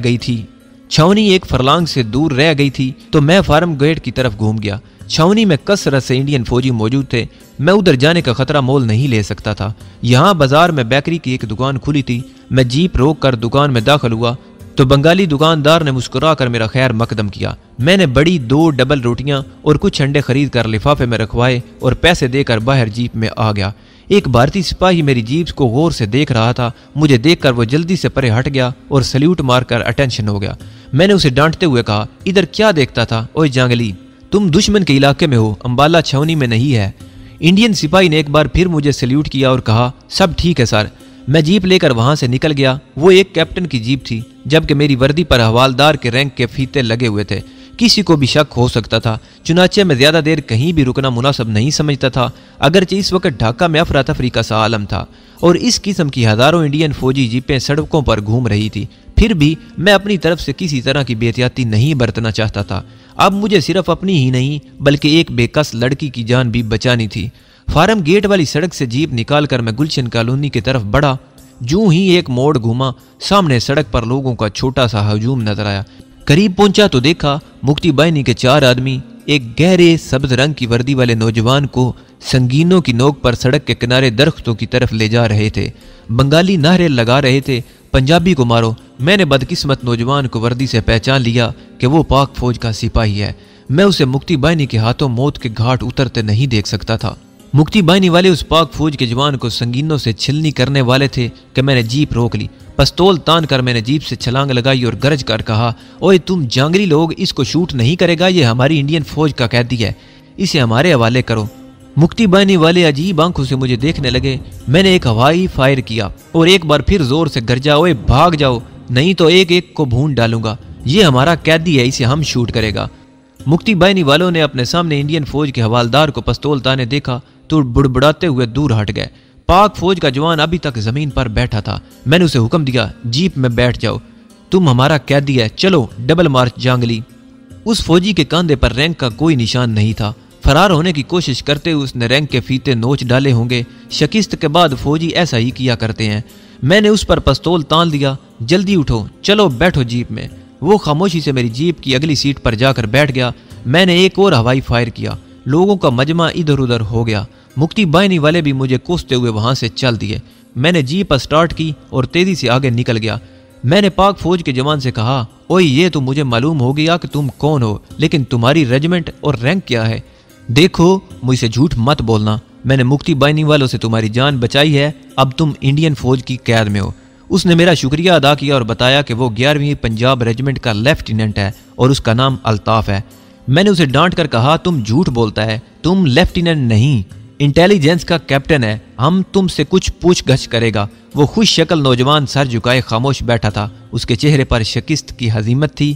गई थी तो मैं फार्म गेट की तरफ घूम गया। छावनी में कसरत से इंडियन फौजी मौजूद थे। मैं उधर जाने का खतरा मोल नहीं ले सकता था। यहाँ बाजार में बेकरी की एक दुकान खुली थी। मैं जीप रोक कर दुकान में दाखिल हुआ तो बंगाली दुकानदार ने मुस्कुराकर मेरा खैर मकदम किया। मैंने बड़ी 2 डबल रोटियां और कुछ अंडे खरीद कर लिफाफे में रखवाए और पैसे देकर बाहर जीप में आ गया। एक भारतीय सिपाही मेरी जीप को गौर से देख रहा था। मुझे देखकर वो जल्दी से परे हट गया और सल्यूट मारकर अटेंशन हो गया। मैंने उसे डांटते हुए कहा, इधर क्या देखता था? ओए जांगली, तुम दुश्मन के इलाके में हो, अंबाला छावनी में नहीं है। इंडियन सिपाही ने एक बार फिर मुझे सल्यूट किया और कहा, सब ठीक है सर। मैं जीप लेकर वहां से निकल गया। वो एक कैप्टन की जीप थी, जबकि मेरी वर्दी पर हवालदार के रैंक के फीते लगे हुए थे। किसी को भी शक हो सकता था। चुनाचे में ज्यादा देर कहीं भी रुकना मुनासिब नहीं समझता था, अगरचे इस वक्त ढाका में अफरा तफरी का सा आलम था और इस किस्म की हजारों इंडियन फौजी जीपें सड़कों पर घूम रही थी। फिर भी मैं अपनी तरफ से किसी तरह की बेहतियाती नहीं बरतना चाहता था। अब मुझे सिर्फ अपनी ही नहीं बल्कि एक बेकस लड़की की जान भी बचानी थी। फार्म गेट वाली सड़क से जीप निकालकर मैं गुलशन कॉलोनी की तरफ बढ़ा। जूं ही एक मोड़ घूमा, सामने सड़क पर लोगों का छोटा सा हजूम नजर आया। करीब पहुंचा तो देखा मुक्ति बाहिनी के 4 आदमी एक गहरे सब्ज रंग की वर्दी वाले नौजवान को संगीनों की नोक पर सड़क के किनारे दरख्तों की तरफ ले जा रहे थे। बंगाली नारे लगा रहे थे, पंजाबी को मारो। मैंने बदकिस्मत नौजवान को वर्दी से पहचान लिया कि वो पाक फौज का सिपाही है। मैं उसे मुक्ति बाहिनी के हाथों मौत के घाट उतरते नहीं देख सकता था। मुक्ति बाहिनी वाले उस पाक फौज के जवान को संगीनों से छिलनी करने वाले थे कि मैंने जीप रोक ली। पिस्तौल तान कर मैंने जीप से छलांग लगाई और गरज कर कहा, ओए तुम जांगली लोग, इसको शूट नहीं करेगा, ये हमारी इंडियन फौज का कैदी है, इसे हमारे हवाले करो। मुक्ति बाहिनी वाले अजीब आंखों से मुझे देखने लगे। मैंने एक हवाई फायर किया और एक बार फिर जोर से गरजा, ओए भाग जाओ। नहीं तो एक एक को भून डालूंगा। ये हमारा कैदी है, इसे हम शूट करेगा। मुक्ति बाहिनी वालों ने अपने सामने इंडियन फौज के हवालदार को पिस्तौल ताने देखा तो बुड़बुड़ाते हुए दूर हट गए। पाक फौज का जवान अभी तक जमीन पर बैठा था। मैंने उसे हुक्म दिया, जीप में बैठ जाओ, तुम हमारा कैदी है, चलो डबल मार्च जांगली। उस फौजी के कंधे पर रैंक का कोई निशान नहीं था। फरार होने की कोशिश करते हुए उसने रैंक के फीते नोच डाले होंगे। शिकस्त के बाद फौजी ऐसा ही किया करते हैं। मैंने उस पर पिस्तौल तान दिया, जल्दी उठो, चलो बैठो जीप में। वो खामोशी से मेरी जीप की अगली सीट पर जाकर बैठ गया। मैंने एक और हवाई फायर किया। लोगों का मजमा इधर उधर हो गया। मुक्ति बाहिनी वाले भी मुझे कोसते हुए वहां से चल दिए। मैंने जीप स्टार्ट की और तेजी से आगे निकल गया। मैंने पाक फौज के जवान से कहा, ओए ये तो मुझे मालूम हो गया कि तुम कौन हो, लेकिन तुम्हारी रेजिमेंट और रैंक क्या है? देखो, मुझसे झूठ मत बोलना। मैंने मुक्ति बाहिनी वालों से तुम्हारी जान बचाई है, अब तुम इंडियन फौज की कैद में हो। उसने मेरा शुक्रिया अदा किया और बताया कि वो 11वीं पंजाब रेजिमेंट का लेफ्टिनेंट है और उसका नाम अल्ताफ है। मैंने उसे डांट कर कहा, तुम झूठ बोलता है, तुम लेफ्टिनेंट नहीं, इंटेलिजेंस का कैप्टन है, हम तुमसे कुछ पूछगछ करेगा। वो खुश शक्ल नौजवान सर झुकाए खामोश बैठा था। उसके चेहरे पर शिकस्त की हजीमत थी।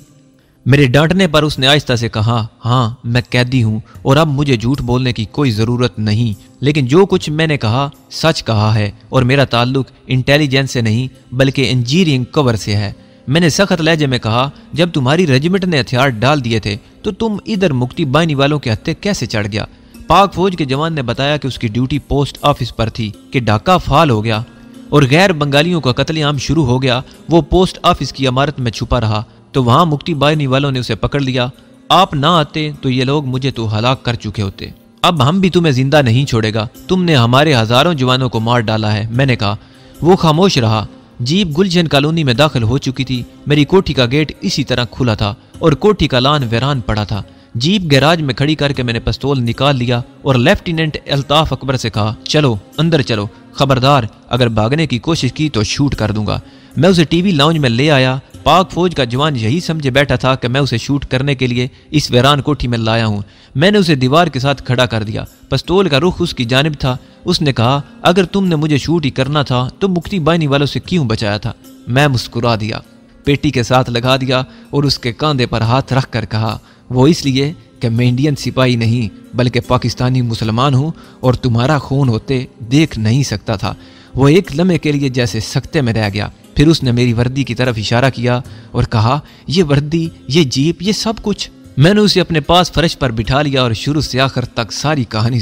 मेरे डांटने पर उसने आहिस्ता से कहा, हाँ मैं कैदी हूँ और अब मुझे झूठ बोलने की कोई ज़रूरत नहीं, लेकिन जो कुछ मैंने कहा सच कहा है और मेरा ताल्लुक इंटेलिजेंस से नहीं बल्कि इंजीनियरिंग कवर से है। मैंने सख्त लहजे में कहा, जब तुम्हारी रेजिमेंट ने हथियार डाल दिए थे तो तुम इधर मुक्ति बाहिनी वालों के हत्थे कैसे चढ़ गया? पाक फौज के जवान ने बताया कि उसकी ड्यूटी पोस्ट ऑफिस पर थी कि डाका फाल हो गया और गैर बंगालियों का कत्लेआम शुरू हो गया। वो पोस्ट ऑफिस की इमारत में छुपा रहा तो वहां मुक्ति बाहिनी वालों ने उसे पकड़ लिया। आप ना आते तो ये लोग मुझे तो हलाक कर चुके होते। अब हम भी तुम्हें जिंदा नहीं छोड़ेगा, तुमने हमारे हजारों जवानों को मार डाला है। मैंने कहा। वो खामोश रहा। जीप गुलशन कॉलोनी में दाखिल हो चुकी थी। मेरी कोठी का गेट इसी तरह खुला था और कोठी का लान वीरान पड़ा था। जीप गैराज में खड़ी करके मैंने पिस्तौल निकाल लिया और लेफ्टिनेंट अल्ताफ अकबर से कहा, चलो अंदर चलो, खबरदार अगर भागने की कोशिश की तो शूट कर दूंगा। मैं उसे टीवी लाउंज में ले आया। पाक फौज का जवान यही समझे बैठा था कि मैं उसे शूट करने के लिए इस वीरान कोठी में लाया हूँ। मैंने उसे दीवार के साथ खड़ा कर दिया। पिस्तौल का रुख उसकी जानिब था। उसने कहा, अगर तुमने मुझे शूट ही करना था तो मुक्ति बाहिनी वालों से क्यों बचाया था? मैं मुस्कुरा दिया, पेटी के साथ लगा दिया और उसके कंधे पर हाथ रख कर कहा, वो इसलिए कि मैं इंडियन सिपाही नहीं बल्कि पाकिस्तानी मुसलमान हूँ और तुम्हारा खून होते देख नहीं सकता था। वो एक लम्हे के लिए जैसे सकते में रह गया। फिर उसने मेरी वर्दी की तरफ इशारा किया और कहा, ये वर्दी, ये जीप, ये सब कुछ। मैंने उसे अपने पास फर्श पर बिठा लिया और शुरू से आखिर तक सारी कहानी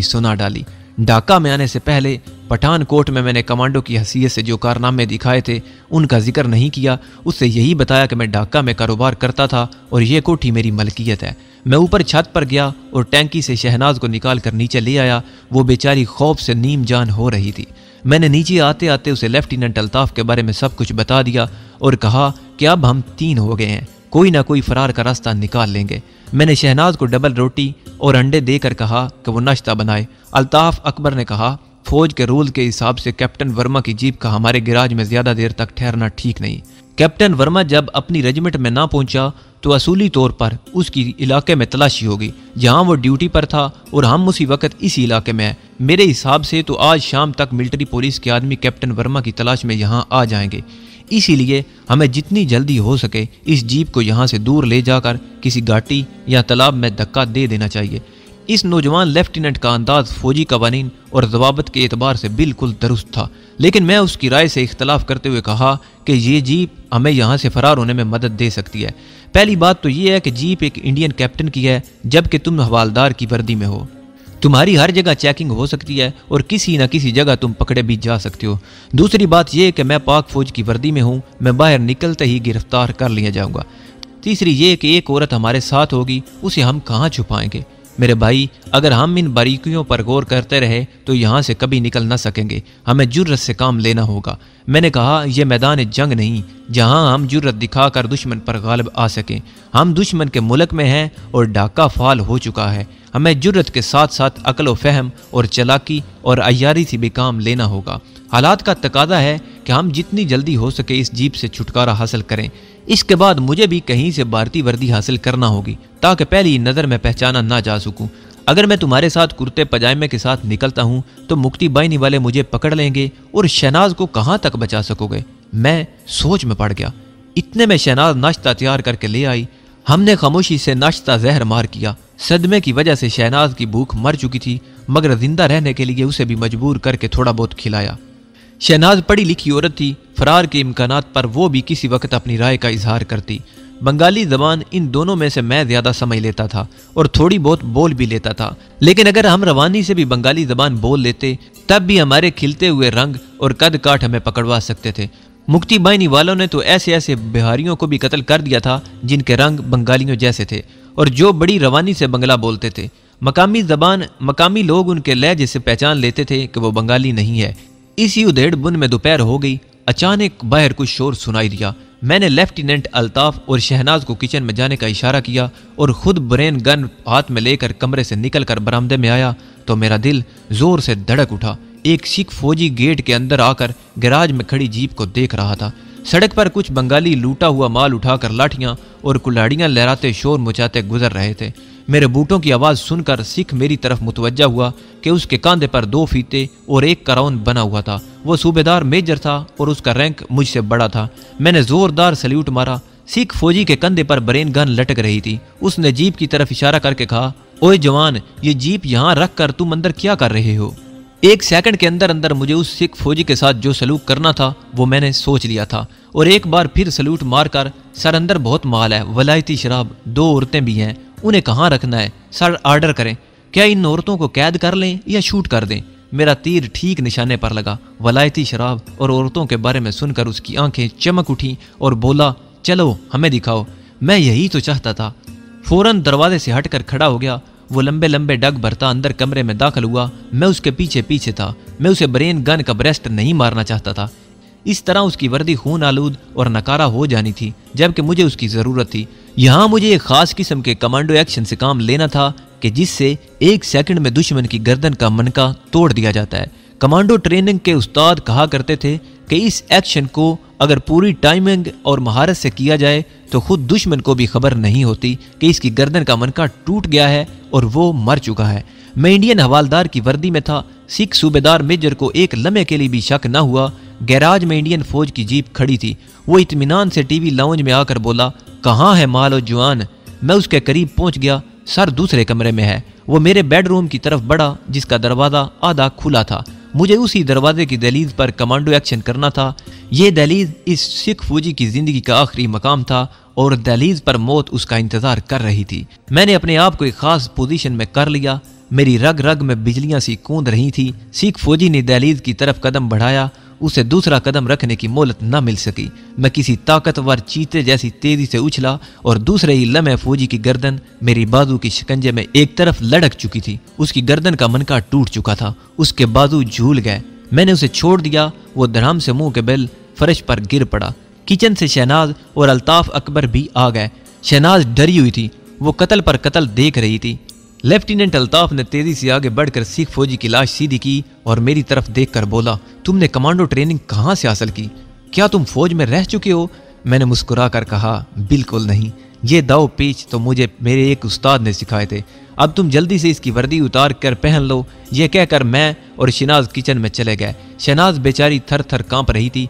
सुना डाली। ढाका में आने से पहले पठानकोट में मैंने कमांडो की हैसियत से जो कारनामे दिखाए थे उनका जिक्र नहीं किया। उससे यही बताया कि मैं ढाका में कारोबार करता था और ये कोठी मेरी मलकियत है। मैं ऊपर छत पर गया और टैंकी से शहनाज को निकाल कर नीचे ले आया। वो बेचारी खौफ से नीम जान हो रही थी। मैंने नीचे आते आते उसे लेफ्टिनेंट अल्ताफ के बारे में सब कुछ बता दिया और कहा कि अब हम 3 हो गए हैं, कोई ना कोई फरार का रास्ता निकाल लेंगे। मैंने शहनाज को डबल रोटी और अंडे देकर कहा कि वो नाश्ता बनाए। अल्ताफ अकबर ने कहा, फौज के रूल के हिसाब से कैप्टन वर्मा की जीप का हमारे गैराज में ज्यादा देर तक ठहरना ठीक नहीं। कैप्टन वर्मा जब अपनी रेजिमेंट में ना पहुंचा तो असूली तौर पर उसकी इलाके में तलाशी होगी जहां वो ड्यूटी पर था और हम उसी वक्त इसी इलाके में हैं। मेरे हिसाब से तो आज शाम तक मिलिट्री पुलिस के आदमी कैप्टन वर्मा की तलाश में यहाँ आ जाएंगे। इसीलिए हमें जितनी जल्दी हो सके इस जीप को यहाँ से दूर ले जाकर किसी घाटी या तालाब में धक्का दे देना चाहिए। इस नौजवान लेफ्टिनेंट का अंदाज फौजी कवानीन और जवाबत के एतबार से बिल्कुल दुरुस्त था, लेकिन मैं उसकी राय से इख्तलाफ करते हुए कहा कि ये जीप हमें यहाँ से फरार होने में मदद दे सकती है। पहली बात तो ये है कि जीप एक इंडियन कैप्टन की है जबकि तुम हवालदार की वर्दी में हो। तुम्हारी हर जगह चेकिंग हो सकती है और किसी न किसी जगह तुम पकड़े भी जा सकते हो। दूसरी बात यह कि मैं पाक फौज की वर्दी में हूँ, मैं बाहर निकलते ही गिरफ्तार कर लिया जाऊंगा। तीसरी ये कि एक औरत हमारे साथ होगी, उसे हम कहाँ छुपाएंगे? मेरे भाई, अगर हम इन बारीकियों पर गौर करते रहे तो यहाँ से कभी निकल ना सकेंगे। हमें जुर्रत से काम लेना होगा। मैंने कहा, यह मैदान जंग नहीं जहाँ हम जुर्रत दिखाकर दुश्मन पर गालिब आ सकें। हम दुश्मन के मुल्क में हैं और ढाका फाल हो चुका है। हमें जुर्रत के साथ साथ अक्ल व फहम और चालाकी और अय्यारी से भी काम लेना होगा। हालात का तकादा है कि हम जितनी जल्दी हो सके इस जीप से छुटकारा हासिल करें। इसके बाद मुझे भी कहीं से भारतीय वर्दी हासिल करना होगी ताकि पहली नज़र में पहचाना ना जा सकूं। अगर मैं तुम्हारे साथ कुर्ते पजामे के साथ निकलता हूँ तो मुक्ति बाहिनी वाले मुझे पकड़ लेंगे और शहनाज को कहाँ तक बचा सकोगे। मैं सोच में पड़ गया। इतने में शहनाज नाश्ता तैयार करके ले आई। हमने खामोशी से नाश्ता जहर मार किया। सदमे की वजह से शहनाज की भूख मर चुकी थी, मगर जिंदा रहने के लिए उसे भी मजबूर करके थोड़ा बहुत खिलाया। शहनाज पढ़ी लिखी औरत थी। फरार के इम्कानात पर वो भी किसी वक्त अपनी राय का इजहार करती। बंगाली जबान इन दोनों में से मैं ज्यादा समझ लेता था और थोड़ी बहुत बोल भी लेता था, लेकिन अगर हम रवानी से भी बंगाली जबान बोल लेते तब भी हमारे खिलते हुए रंग और कद काठ हमें पकड़वा सकते थे। मुक्ति बाहिनी वालों ने तो ऐसे ऐसे बिहारियों को भी कत्ल कर दिया था जिनके रंग बंगालियों जैसे थे और जो बड़ी रवानी से बंगला बोलते थे। मकामी लोग उनके लहजे से पहचान लेते थे कि वो बंगाली नहीं है। इसी उधेड़ बुन में दोपहर हो गई। अचानक बाहर कुछ शोर सुनाई दिया। मैंने लेफ्टिनेंट अल्ताफ और शहनाज को किचन में जाने का इशारा किया और खुद ब्रेन गन हाथ में लेकर कमरे से निकलकर बरामदे में आया तो मेरा दिल जोर से धड़क उठा। एक सिख फौजी गेट के अंदर आकर गैराज में खड़ी जीप को देख रहा था। सड़क पर कुछ बंगाली लूटा हुआ माल उठाकर लाठियां और कुल्हाड़ियां लहराते शोर मचाते गुजर रहे थे। मेरे बूटों की आवाज़ सुनकर सिख मेरी तरफ मुतवज्जा हुआ कि उसके कांधे पर 2 फीते और एक कराउन बना हुआ था। वो सूबेदार मेजर था और उसका रैंक मुझसे बड़ा था। मैंने जोरदार सल्यूट मारा। सिख फौजी के कंधे पर ब्रेन गन लटक रही थी। उसने जीप की तरफ इशारा करके कहा, ओए जवान, ये जीप यहाँ रख कर तुम अंदर क्या कर रहे हो? 1 सेकंड के अंदर अंदर मुझे उस सिख फौजी के साथ जो सलूक करना था वो मैंने सोच लिया था और एक बार फिर सल्यूट मारकर, सर अंदर बहुत माल है, वलायती शराब, 2 औरतें भी हैं, उन्हें कहाँ रखना है सर? ऑर्डर करें। क्या इन औरतों को कैद कर लें या शूट कर दें? मेरा तीर ठीक निशाने पर लगा। वलायती शराब और औरतों के बारे में सुनकर उसकी आंखें चमक उठी और बोला, चलो हमें दिखाओ। मैं यही तो चाहता था। फौरन दरवाजे से हटकर खड़ा हो गया। वो लंबे लंबे डग भरता अंदर कमरे में दाखिल हुआ। मैं उसके पीछे पीछे था। मैं उसे ब्रेन गन का ब्रेस्ट नहीं मारना चाहता था। इस तरह उसकी वर्दी खून आलूद और नकारा हो जानी थी, जबकि मुझे उसकी जरूरत थी। यहाँ मुझे एक खास किस्म के कमांडो एक्शन से काम लेना था कि जिससे 1 सेकंड में दुश्मन की गर्दन का मनका तोड़ दिया जाता है। कमांडो ट्रेनिंग के उस्ताद कहा करते थे कि इस एक्शन को अगर पूरी टाइमिंग और महारत से किया जाए तो खुद दुश्मन को भी खबर नहीं होती कि इसकी गर्दन का मनका टूट गया है और वो मर चुका है। मैं इंडियन हवालदार की वर्दी में था। सिख सूबेदार मेजर को एक लम्हे के लिए भी शक न हुआ। गैराज में इंडियन फौज की जीप खड़ी थी। वो इत्मीनान से टीवी लाउंज में आकर बोला, कहाँ है मालो जवान? मैं उसके करीब पहुंच गया। सर दूसरे कमरे में है। वो मेरे बेडरूम की तरफ बढ़ा जिसका दरवाजा आधा खुला था। मुझे उसी दरवाजे की दहलीज पर कमांडो एक्शन करना था। ये दहलीज इस सिख फौजी की जिंदगी का आखिरी मकाम था और दहलीज पर मौत उसका इंतजार कर रही थी। मैंने अपने आप को एक खास पोजीशन में कर लिया। मेरी रग रग में बिजलियां सी कूद रही थी। सिख फौजी ने दहलीज की तरफ कदम बढ़ाया। उसे दूसरा कदम रखने की मोहलत न मिल सकी। मैं किसी ताकतवर चीते जैसी तेजी से उछला और दूसरे ही लम्हे फौजी की गर्दन मेरी बाजू की शिकंजे में एक तरफ लड़क चुकी थी। उसकी गर्दन का मनका टूट चुका था। उसके बाजू झूल गए। मैंने उसे छोड़ दिया। वो धड़ाम से मुंह के बल फर्श पर गिर पड़ा। किचन से शहनाज और अल्ताफ अकबर भी आ गए। शहनाज डरी हुई थी। वो कत्ल पर कत्ल देख रही थी। लेफ्टिनेंट अल्ताफ ने तेजी से आगे बढ़कर सिख फौजी की लाश सीधी की और मेरी तरफ देखकर बोला, तुमने कमांडो ट्रेनिंग कहाँ से हासिल की? क्या तुम फौज में रह चुके हो? मैंने मुस्कुराकर कहा, बिल्कुल नहीं। ये दाव पेच तो मुझे मेरे एक उस्ताद ने सिखाए थे। अब तुम जल्दी से इसकी वर्दी उतार कर पहन लो। यह कहकर मैं और शहनाज किचन में चले गए। शहनाज बेचारी थर थर कांप रही थी।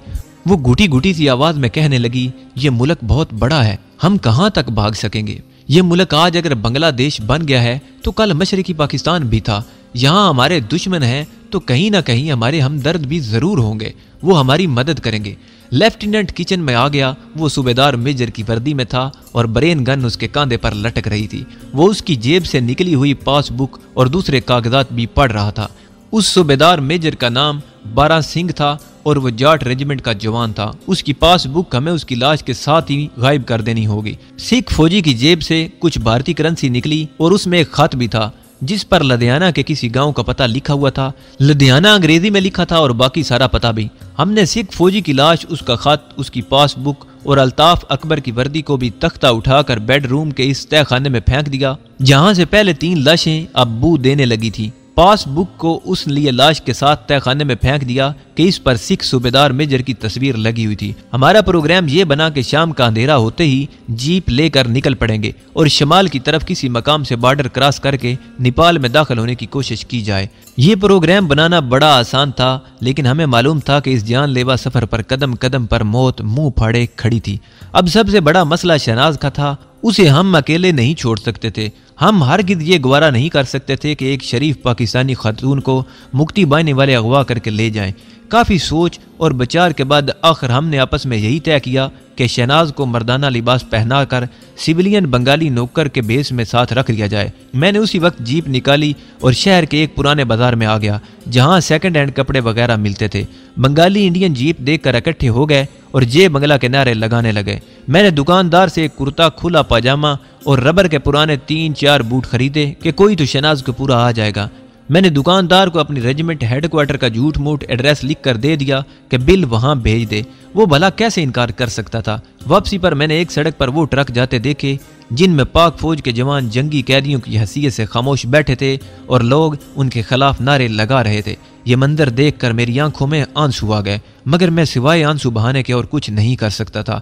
वो घुटी घुटी सी आवाज में कहने लगी, ये मुल्क बहुत बड़ा है, हम कहाँ तक भाग सकेंगे? ये मुल्क आज अगर बांग्लादेश बन गया है तो कल मशरकी पाकिस्तान भी था। यहाँ हमारे दुश्मन हैं तो कहीं ना कहीं हमारे हमदर्द भी जरूर होंगे। वो हमारी मदद करेंगे। लेफ्टिनेंट किचन में आ गया। वो सूबेदार मेजर की वर्दी में था और ब्रेन गन उसके कांधे पर लटक रही थी। वो उसकी जेब से निकली हुई पासबुक और दूसरे कागजात भी पढ़ रहा था। उस सूबेदार मेजर का नाम बारा सिंह था और वो जाट रेजिमेंट का जवान था। उसकी पासबुक हमें उसकी लाश के साथ ही गायब कर देनी होगी। सिख फौजी की जेब से कुछ भारतीय करेंसी निकली और उसमें एक खत भी था जिस पर लुधियाना के किसी गांव का पता लिखा हुआ था। लुधियाना अंग्रेजी में लिखा था और बाकी सारा पता भी। हमने सिख फौजी की लाश, उसका खत, उसकी पासबुक और अल्ताफ अकबर की वर्दी को भी तख्ता उठाकर बेडरूम के इस तहखाने में फेंक दिया जहां से पहले 3 लाशें अब बू देने लगी थी। पासबुक को उस लिए लाश के साथ तहखाने में फेंक दिया कि इस पर सिख सूबेदार मेजर की तस्वीर लगी हुई थी। हमारा प्रोग्राम ये बना कि शाम का अंधेरा होते ही जीप लेकर निकल पड़ेंगे और शमाल की तरफ किसी मकाम से बॉर्डर क्रॉस करके नेपाल में दाखिल होने की कोशिश की जाए। ये प्रोग्राम बनाना बड़ा आसान था, लेकिन हमें मालूम था कि इस जानलेवा सफर पर कदम कदम पर मौत मुंह फाड़े खड़ी थी। अब सबसे बड़ा मसला शहनाज का था। उसे हम अकेले नहीं छोड़ सकते थे। हम हरगिज़ ये गवारा नहीं कर सकते थे कि एक शरीफ पाकिस्तानी खातून को मुक्ति पाने वाले अगवा करके ले जाएं। काफ़ी सोच और विचार के बाद आखिर हमने आपस में यही तय किया कि शहनाज को मर्दाना लिबास पहनाकर सिविलियन बंगाली नौकर के भेस में साथ रख दिया जाए। मैंने उसी वक्त जीप निकाली और शहर के एक पुराने बाजार में आ गया, जहां सेकंड हैंड कपड़े वगैरह मिलते थे। बंगाली इंडियन जीप देखकर इकट्ठे हो गए और जे बंगला के नारे लगाने लगे। मैंने दुकानदार से एक कुर्ता, खुला पाजामा और रबर के पुराने 3-4 बूट खरीदे कि कोई तो शहनाज को पूरा आ जाएगा। मैंने दुकानदार को अपनी रेजिमेंट हेडक्वार्टर का झूठ मूठ एड्रेस लिख कर दे दिया कि बिल वहां भेज दे। वो भला कैसे इनकार कर सकता था। वापसी पर मैंने एक सड़क पर वो ट्रक जाते देखे जिनमें पाक फौज के जवान जंगी कैदियों की हैसियत से खामोश बैठे थे और लोग उनके खिलाफ नारे लगा रहे थे। ये मंजर देखकर मेरी आंखों में आंसू आ गए, मगर मैं सिवाय आंसू बहाने के और कुछ नहीं कर सकता था।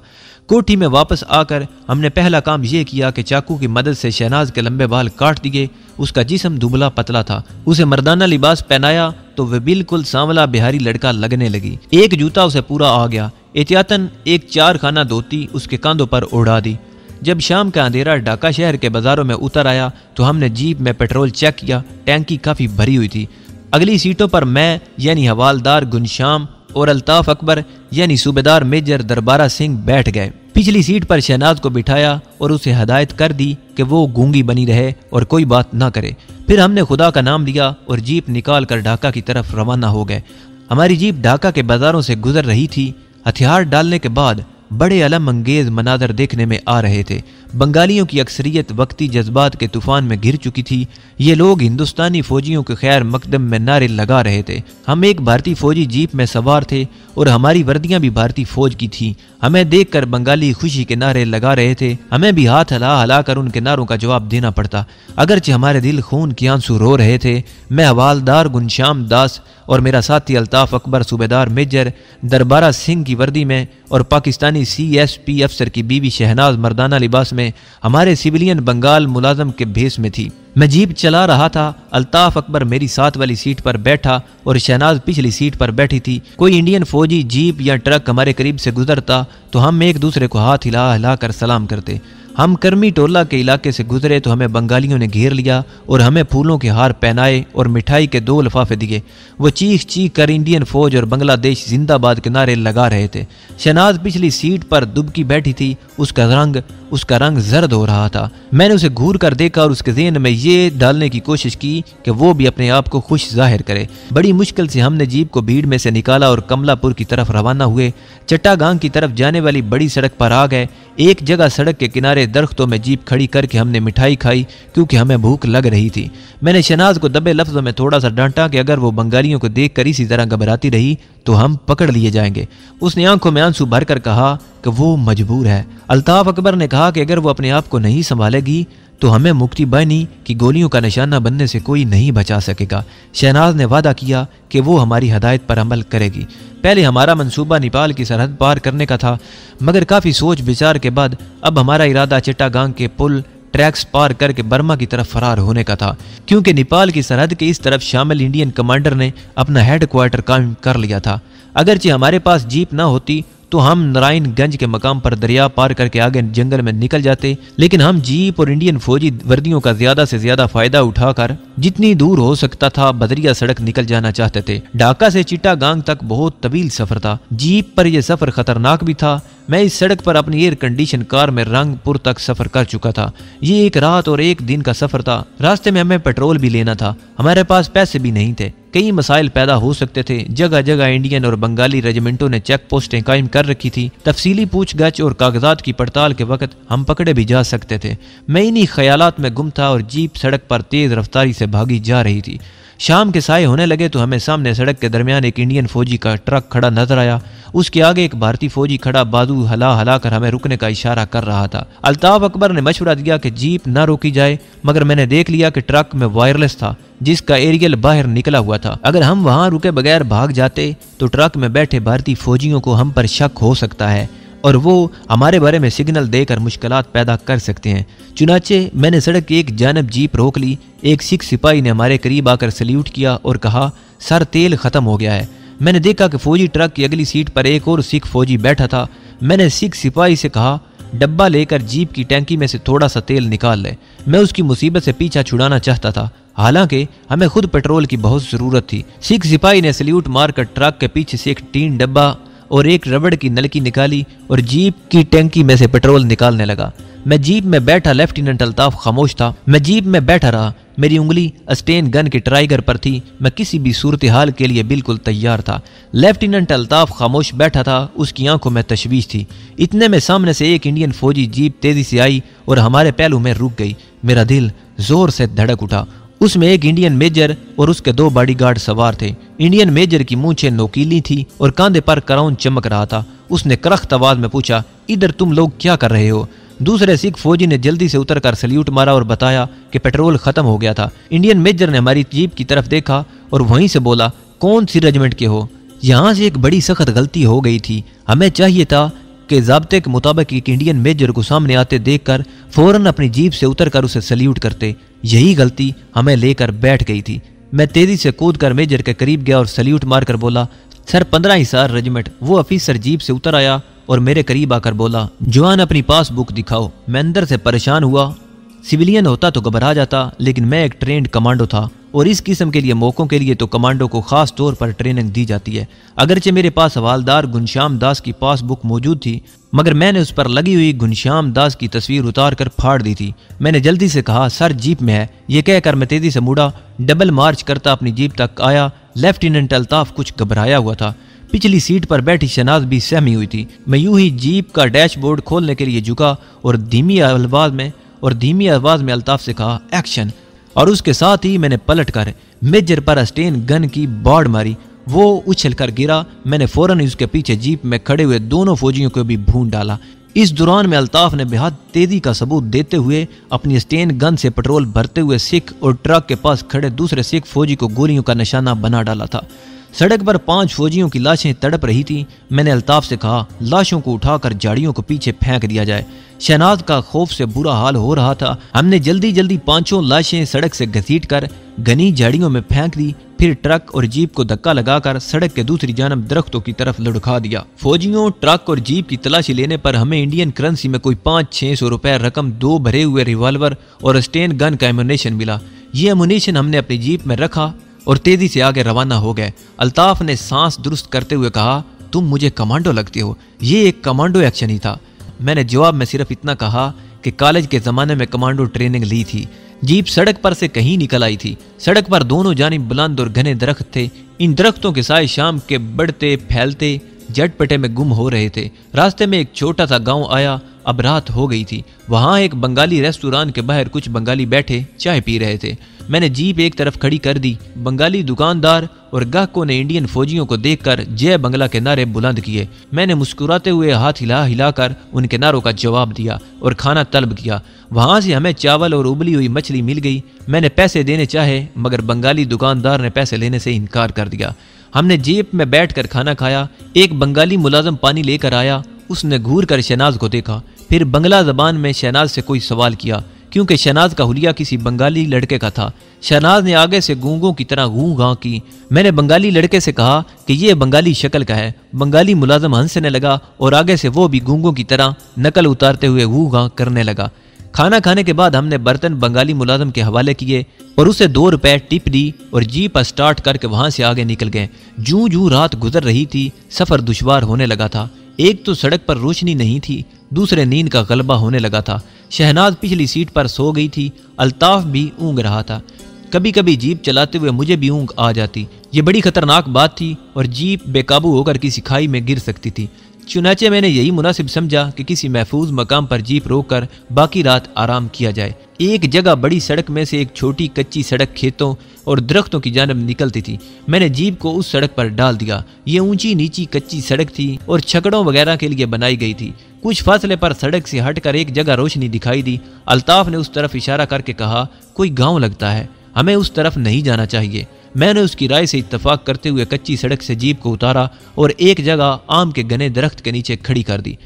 कोठी में वापस आकर हमने पहला काम यह किया कि चाकू की मदद से शहनाज के लंबे बाल काट दिए। उसका जिस्म दुबला पतला था। उसे मर्दाना लिबास पहनाया तो वह बिल्कुल सांवला बिहारी लड़का लगने लगी। एक जूता उसे पूरा आ गया। एहतियातन एक 4 खाना धोती उसके कांधों पर उड़ा दी। जब शाम का अंधेरा ढाका शहर के बाजारों में उतर आया तो हमने जीप में पेट्रोल चेक किया। टैंकी काफी भरी हुई थी। अगली सीटों पर मैं यानी हवालदार गुनशाम और अल्ताफ अकबर यानी सूबेदार मेजर दरबारा सिंह बैठ गए। पिछली सीट पर शहनाज को बिठाया और उसे हदायत कर दी कि वो गूंगी बनी रहे और कोई बात ना करे। फिर हमने खुदा का नाम लिया और जीप निकाल कर ढाका की तरफ रवाना हो गए। हमारी जीप ढाका के बाजारों से गुजर रही थी। हथियार डालने के बाद बड़े अलम अंगेज मनाजर देखने में आ रहे थे। बंगालियों की अक्सरियत वक्ती जज्बात के तूफान में घिर चुकी थी। ये लोग हिंदुस्तानी फौजियों के खैर मकदम में नारे लगा रहे थे। हम एक भारतीय फौजी जीप में सवार थे और हमारी वर्दियां भी भारतीय फौज की थी। हमें देखकर बंगाली खुशी के नारे लगा रहे थे। हमें भी हाथ हिला हिला कर उनके नारों का जवाब देना पड़ता। अगरचे हमारे दिल खून के आंसू रो रहे थे। मैं हवालदार गुनशाम दास और मेरा साथी अल्ताफ अकबर सूबेदार मेजर दरबारा सिंह की वर्दी में और पाकिस्तानी CSP अफसर की बीवी शहनाज मर्दाना लिबास में हमारे सिविलियन बंगाल मुलाजम के भेस में थी। मैं जीप चला रहा था। अल्ताफ अकबर मेरी साथ वाली सीट पर बैठा और शहनाज पिछली सीट पर बैठी थी। कोई इंडियन फौजी जीप या ट्रक हमारे करीब से गुजरता तो हम एक दूसरे को हाथ हिला हिला कर सलाम करते। हम करमी टोला के इलाके से गुजरे तो हमें बंगालियों ने घेर लिया और हमें फूलों के हार पहनाए और मिठाई के 2 लिफाफे दिए। वो चीख चीख कर इंडियन फौज और बांग्लादेश जिंदाबाद के नारे लगा रहे थे। शहनाज पिछली सीट पर दुबकी बैठी थी। उसका रंग जर्द हो रहा था। मैंने उसे घूर कर देखा और उसके ज़हन में ये डालने की कोशिश की कि वो भी अपने आप को खुश जाहिर करे। बड़ी मुश्किल से हमने जीप को भीड़ में से निकाला और कमलापुर की तरफ रवाना हुए। चट्टागांग की तरफ जाने वाली बड़ी सड़क पर आ गए। एक जगह सड़क के किनारे दरख्तों में जीप खड़ी करके हमने मिठाई खाई क्योंकि हमें भूख लग रही थी। मैंने शहनाज को दबे लफ्जों में थोड़ा सा डांटा कि अगर वो बंगालियों को देखकर इसी तरह घबराती रही तो हम पकड़ लिए जाएंगे। उसने आंखों में आंसू भरकर कहा कि वो मजबूर है। अल्ताफ अकबर ने कहा कि अगर वो अपने आप को नहीं संभालेगी तो हमें मुक्ति बानी की गोलियों का निशाना बनने से कोई नहीं बचा सकेगा। शहनाज ने वादा किया कि वो हमारी हदायत पर अमल करेगी। पहले हमारा मंसूबा नेपाल की सरहद पार करने का था, मगर काफ़ी सोच विचार के बाद अब हमारा इरादा चट्टागांग के पुल ट्रैक्स पार करके बर्मा की तरफ फरार होने का था, क्योंकि नेपाल की सरहद के इस तरफ शामिल इंडियन कमांडर ने अपना हेडक्वार्टर कायम कर लिया था। अगरचे हमारे पास जीप ना होती तो हम नारायणगंज के मकाम पर दरिया पार करके आगे जंगल में निकल जाते, लेकिन हम जीप और इंडियन फौजी वर्दियों का ज्यादा से ज्यादा फायदा उठाकर जितनी दूर हो सकता था बदरिया सड़क निकल जाना चाहते थे। ढाका से चिट्टागांग तक बहुत तवील सफर था। जीप पर यह सफर खतरनाक भी था। मैं इस सड़क पर अपनी एयर कंडीशन कार में रंगपुर तक सफर कर चुका था। ये एक रात और एक दिन का सफर था। रास्ते में हमें पेट्रोल भी लेना था। हमारे पास पैसे भी नहीं थे। कई मसाइल पैदा हो सकते थे। जगह जगह इंडियन और बंगाली रेजिमेंटों ने चेक पोस्टें कायम कर रखी थी। तफसीली पूछगछ और कागजात की पड़ताल के वक्त हम पकड़े भी जा सकते थे। मैं इन्हीं ख्यालात में गुम था और जीप सड़क पर तेज रफ्तारी से भागी जा रही थी। शाम के साए होने लगे तो हमें सामने सड़क के दरमियान एक इंडियन फौजी का ट्रक खड़ा नजर आया। उसके आगे एक भारतीय फौजी खड़ा बाजू हला हला कर हमें रुकने का इशारा कर रहा था। अल्ताफ अकबर ने मशवरा दिया कि जीप न रोकी जाए, मगर मैंने देख लिया कि ट्रक में वायरलेस था जिसका एरियल बाहर निकला हुआ था। अगर हम वहां रुके बगैर भाग जाते तो ट्रक में बैठे भारतीय फौजियों को हम पर शक हो सकता है और वो हमारे बारे में सिग्नल देकर मुश्किलात पैदा कर सकते हैं। चुनाचे मैंने सड़क की एक जानब जीप रोक ली। एक सिख सिपाही ने हमारे करीब आकर सल्यूट किया और कहा, सर तेल खत्म हो गया है। मैंने देखा कि फौजी ट्रक की अगली सीट पर एक और सिख फौजी बैठा था। मैंने सिख सिपाही से कहा, डब्बा लेकर जीप की टैंकी में से थोड़ा सा तेल निकाल ले। मैं उसकी मुसीबत से पीछा छुड़ाना चाहता था, हालांकि हमें खुद पेट्रोल की बहुत जरूरत थी। सिख सिपाही ने सल्यूट मारकर ट्रक के पीछे से एक टीन डब्बा और एक रबड़ की नलकी निकाली और जीप की टैंकी में से पेट्रोल निकालने लगा। मैं जीप में बैठा लेफ्टिनेंट अल्ताफ खामोश था। मैं जीप में बैठा रहा। मेरी उंगली अस्टेन गन के ट्राइगर पर थी। मैं किसी भी सूरत हाल के लिए बिल्कुल तैयार था। लेफ्टिनेंट अल्ताफ खामोश बैठा था। उसकी आंखों में तशवीश थी। इतने में सामने से एक इंडियन फौजी जीप तेजी से आई और हमारे पहलू में रुक गई। मेरा दिल जोर से धड़क उठा। उसमें एक इंडियन मेजर और उसके 2 बॉडीगार्ड सवार थे। इंडियन मेजर की मूंछें नोकीली थी और कांधे पर क्राउन चमक रहा था। उसने करख्त आवाज में पूछा, इधर तुम लोग क्या कर रहे हो? दूसरे सिख फौजी ने जल्दी से उतरकर सल्यूट मारा और बताया कि पेट्रोल खत्म हो गया था। इंडियन मेजर ने हमारी जीप की तरफ देखा और वहीं से बोला, कौन सी रेजिमेंट के हो? यहाँ से एक बड़ी सख्त गलती हो गई थी। हमें चाहिए था कि ज़ाब्ते के मुताबिक एक इंडियन मेजर को सामने आते देखकर फौरन अपनी जीप से उतरकर उसे सल्यूट करते। यही गलती हमें लेकर बैठ गई थी। मैं तेजी से कूदकर मेजर के करीब गया और सल्यूट मारकर बोला, सर 15 हिसार रेजिमेंट। वो ऑफिसर जीप से उतर आया और मेरे करीब आकर बोला, जवान अपनी पासबुक दिखाओ। मैं अंदर से परेशान हुआ। सिविलियन होता तो घबरा जाता, लेकिन मैं एक ट्रेंड कमांडो था और इस किस्म के लिए मौकों के लिए तो कमांडो को खास तौर पर ट्रेनिंग दी जाती है। अगरचे मेरे पास हवालदार घनश्याम दास की पासबुक मौजूद थी, मगर मैंने उस पर लगी हुई घनश्याम दास की तस्वीर उतार कर फाड़ दी थी। मैंने जल्दी से कहा, सर जीप में है। ये कहकर मैं तेजी से मुड़ा, डबल मार्च करता अपनी जीप तक आया। लेफ्टिनेंट अल्ताफ कुछ घबराया हुआ था। पिछली सीट पर बैठी शनाज भी सहमी हुई थी। मैं यूं ही जीप का डैशबोर्ड खोलने के लिए झुका और धीमी आवाज में अल्ताफ से कहा, एक्शन। और उसके साथ ही मैंने पलटकर मेजर पर अस्टेन गन की बाड़ मारी। वो उछलकर गिरा। मैंने फौरन उसके पीछे जीप में खड़े हुए दोनों फौजियों को भी भून डाला। इस दौरान में अल्ताफ ने बेहद तेजी का सबूत देते हुए अपनी स्टेन गन से पेट्रोल भरते हुए सिख और ट्रक के पास खड़े दूसरे सिख फौजी को गोलियों का निशाना बना डाला था। सड़क पर 5 फौजियों की लाशें तड़प रही थी। मैंने अल्ताफ से कहा, लाशों को उठाकर झाड़ियों को पीछे फेंक दिया जाए। शहनाज का खौफ से बुरा हाल हो रहा था। हमने जल्दी जल्दी 5 लाशें सड़क से घसीटकर घनी झाड़ियों में फेंक दी। फिर ट्रक और जीप को धक्का लगाकर सड़क के दूसरी जानब दरख्तों की तरफ लुढ़का दिया। फौजियों, ट्रक और जीप की तलाशी लेने पर हमें इंडियन करेंसी में कोई 500-600 रुपए रकम, 2 भरे हुए रिवॉल्वर और स्टेन गन का एमुनेशन मिला। ये एमुनेशन हमने अपनी जीप में रखा और तेजी से आगे रवाना हो गए। अल्ताफ ने सांस दुरुस्त करते हुए कहा, तुम मुझे कमांडो लगते हो। ये एक कमांडो एक्शन ही था। मैंने जवाब में सिर्फ इतना कहा कि कॉलेज के ज़माने में कमांडो ट्रेनिंग ली थी। जीप सड़क पर से कहीं निकल आई थी। सड़क पर दोनों जानिब बुलंद और घने दरख्त थे। इन दरख्तों के साए शाम के बढ़ते फैलते झटपटे में गुम हो रहे थे। रास्ते में एक छोटा सा गांव आया। अब रात हो गई थी। वहां एक बंगाली रेस्टोरेंट के बाहर कुछ बंगाली बैठे चाय पी रहे थे। मैंने जीप एक तरफ खड़ी कर दी। बंगाली दुकानदार और ग्राहकों ने इंडियन फौजियों को देखकर जय बंगला के नारे बुलंद किए। मैंने मुस्कुराते हुए हाथ हिलाकर उनके नारों का जवाब दिया और खाना तलब किया। वहां से हमें चावल और उबली हुई मछली मिल गई। मैंने पैसे देने चाहे, मगर बंगाली दुकानदार ने पैसे लेने से इनकार कर दिया। हमने जीप में बैठकर खाना खाया। एक बंगाली मुलाजम पानी लेकर आया। उसने घूर कर शहनाज को देखा, फिर बंगला जबान में शहनाज से कोई सवाल किया, क्योंकि शहनाज का हुलिया किसी बंगाली लड़के का था। शहनाज ने आगे से गूंगों की तरह गूं गां की। मैंने बंगाली लड़के से कहा कि ये बंगाली शक्ल का है। बंगाली मुलाजम हंसने लगा और आगे से वो भी गूंगों की तरह नकल उतारते हुए गूं गां करने लगा। खाना खाने के बाद हमने बर्तन बंगाली मुलाजम के हवाले किए और उसे 2 रुपए टिप दी और जीप स्टार्ट करके वहां से आगे निकल गए। जूं जूं रात गुजर रही थी, सफर दुश्वार होने लगा था। एक तो सड़क पर रोशनी नहीं थी, दूसरे नींद का गलबा होने लगा था। शहनाज पिछली सीट पर सो गई थी। अल्ताफ भी ऊँग रहा था। कभी कभी जीप चलाते हुए मुझे भी ऊँग आ जाती। ये बड़ी खतरनाक बात थी और जीप बेकाबू होकर किसी खाई में गिर सकती थी। चुनाचे मैंने यही मुनासिब समझा कि किसी महफूज मकाम पर जीप रोककर बाकी रात आराम किया जाए। एक जगह बड़ी सड़क में से एक छोटी कच्ची सड़क खेतों और दरख्तों की जानब निकलती थी। मैंने जीप को उस सड़क पर डाल दिया। ये ऊंची नीची कच्ची सड़क थी और छकड़ों वगैरह के लिए बनाई गई थी। कुछ फासले पर सड़क से हटकर एक जगह रोशनी दिखाई दी। अल्ताफ ने उस तरफ इशारा करके कहा, कोई गाँव लगता है, हमें उस तरफ नहीं जाना चाहिए। मैंने उसकी राय से इत्तफाक करते हुए कच्ची सड़क से जीप को उतारा और एक जगह आम के घने दरख्त के नीचे खड़ी कर दी।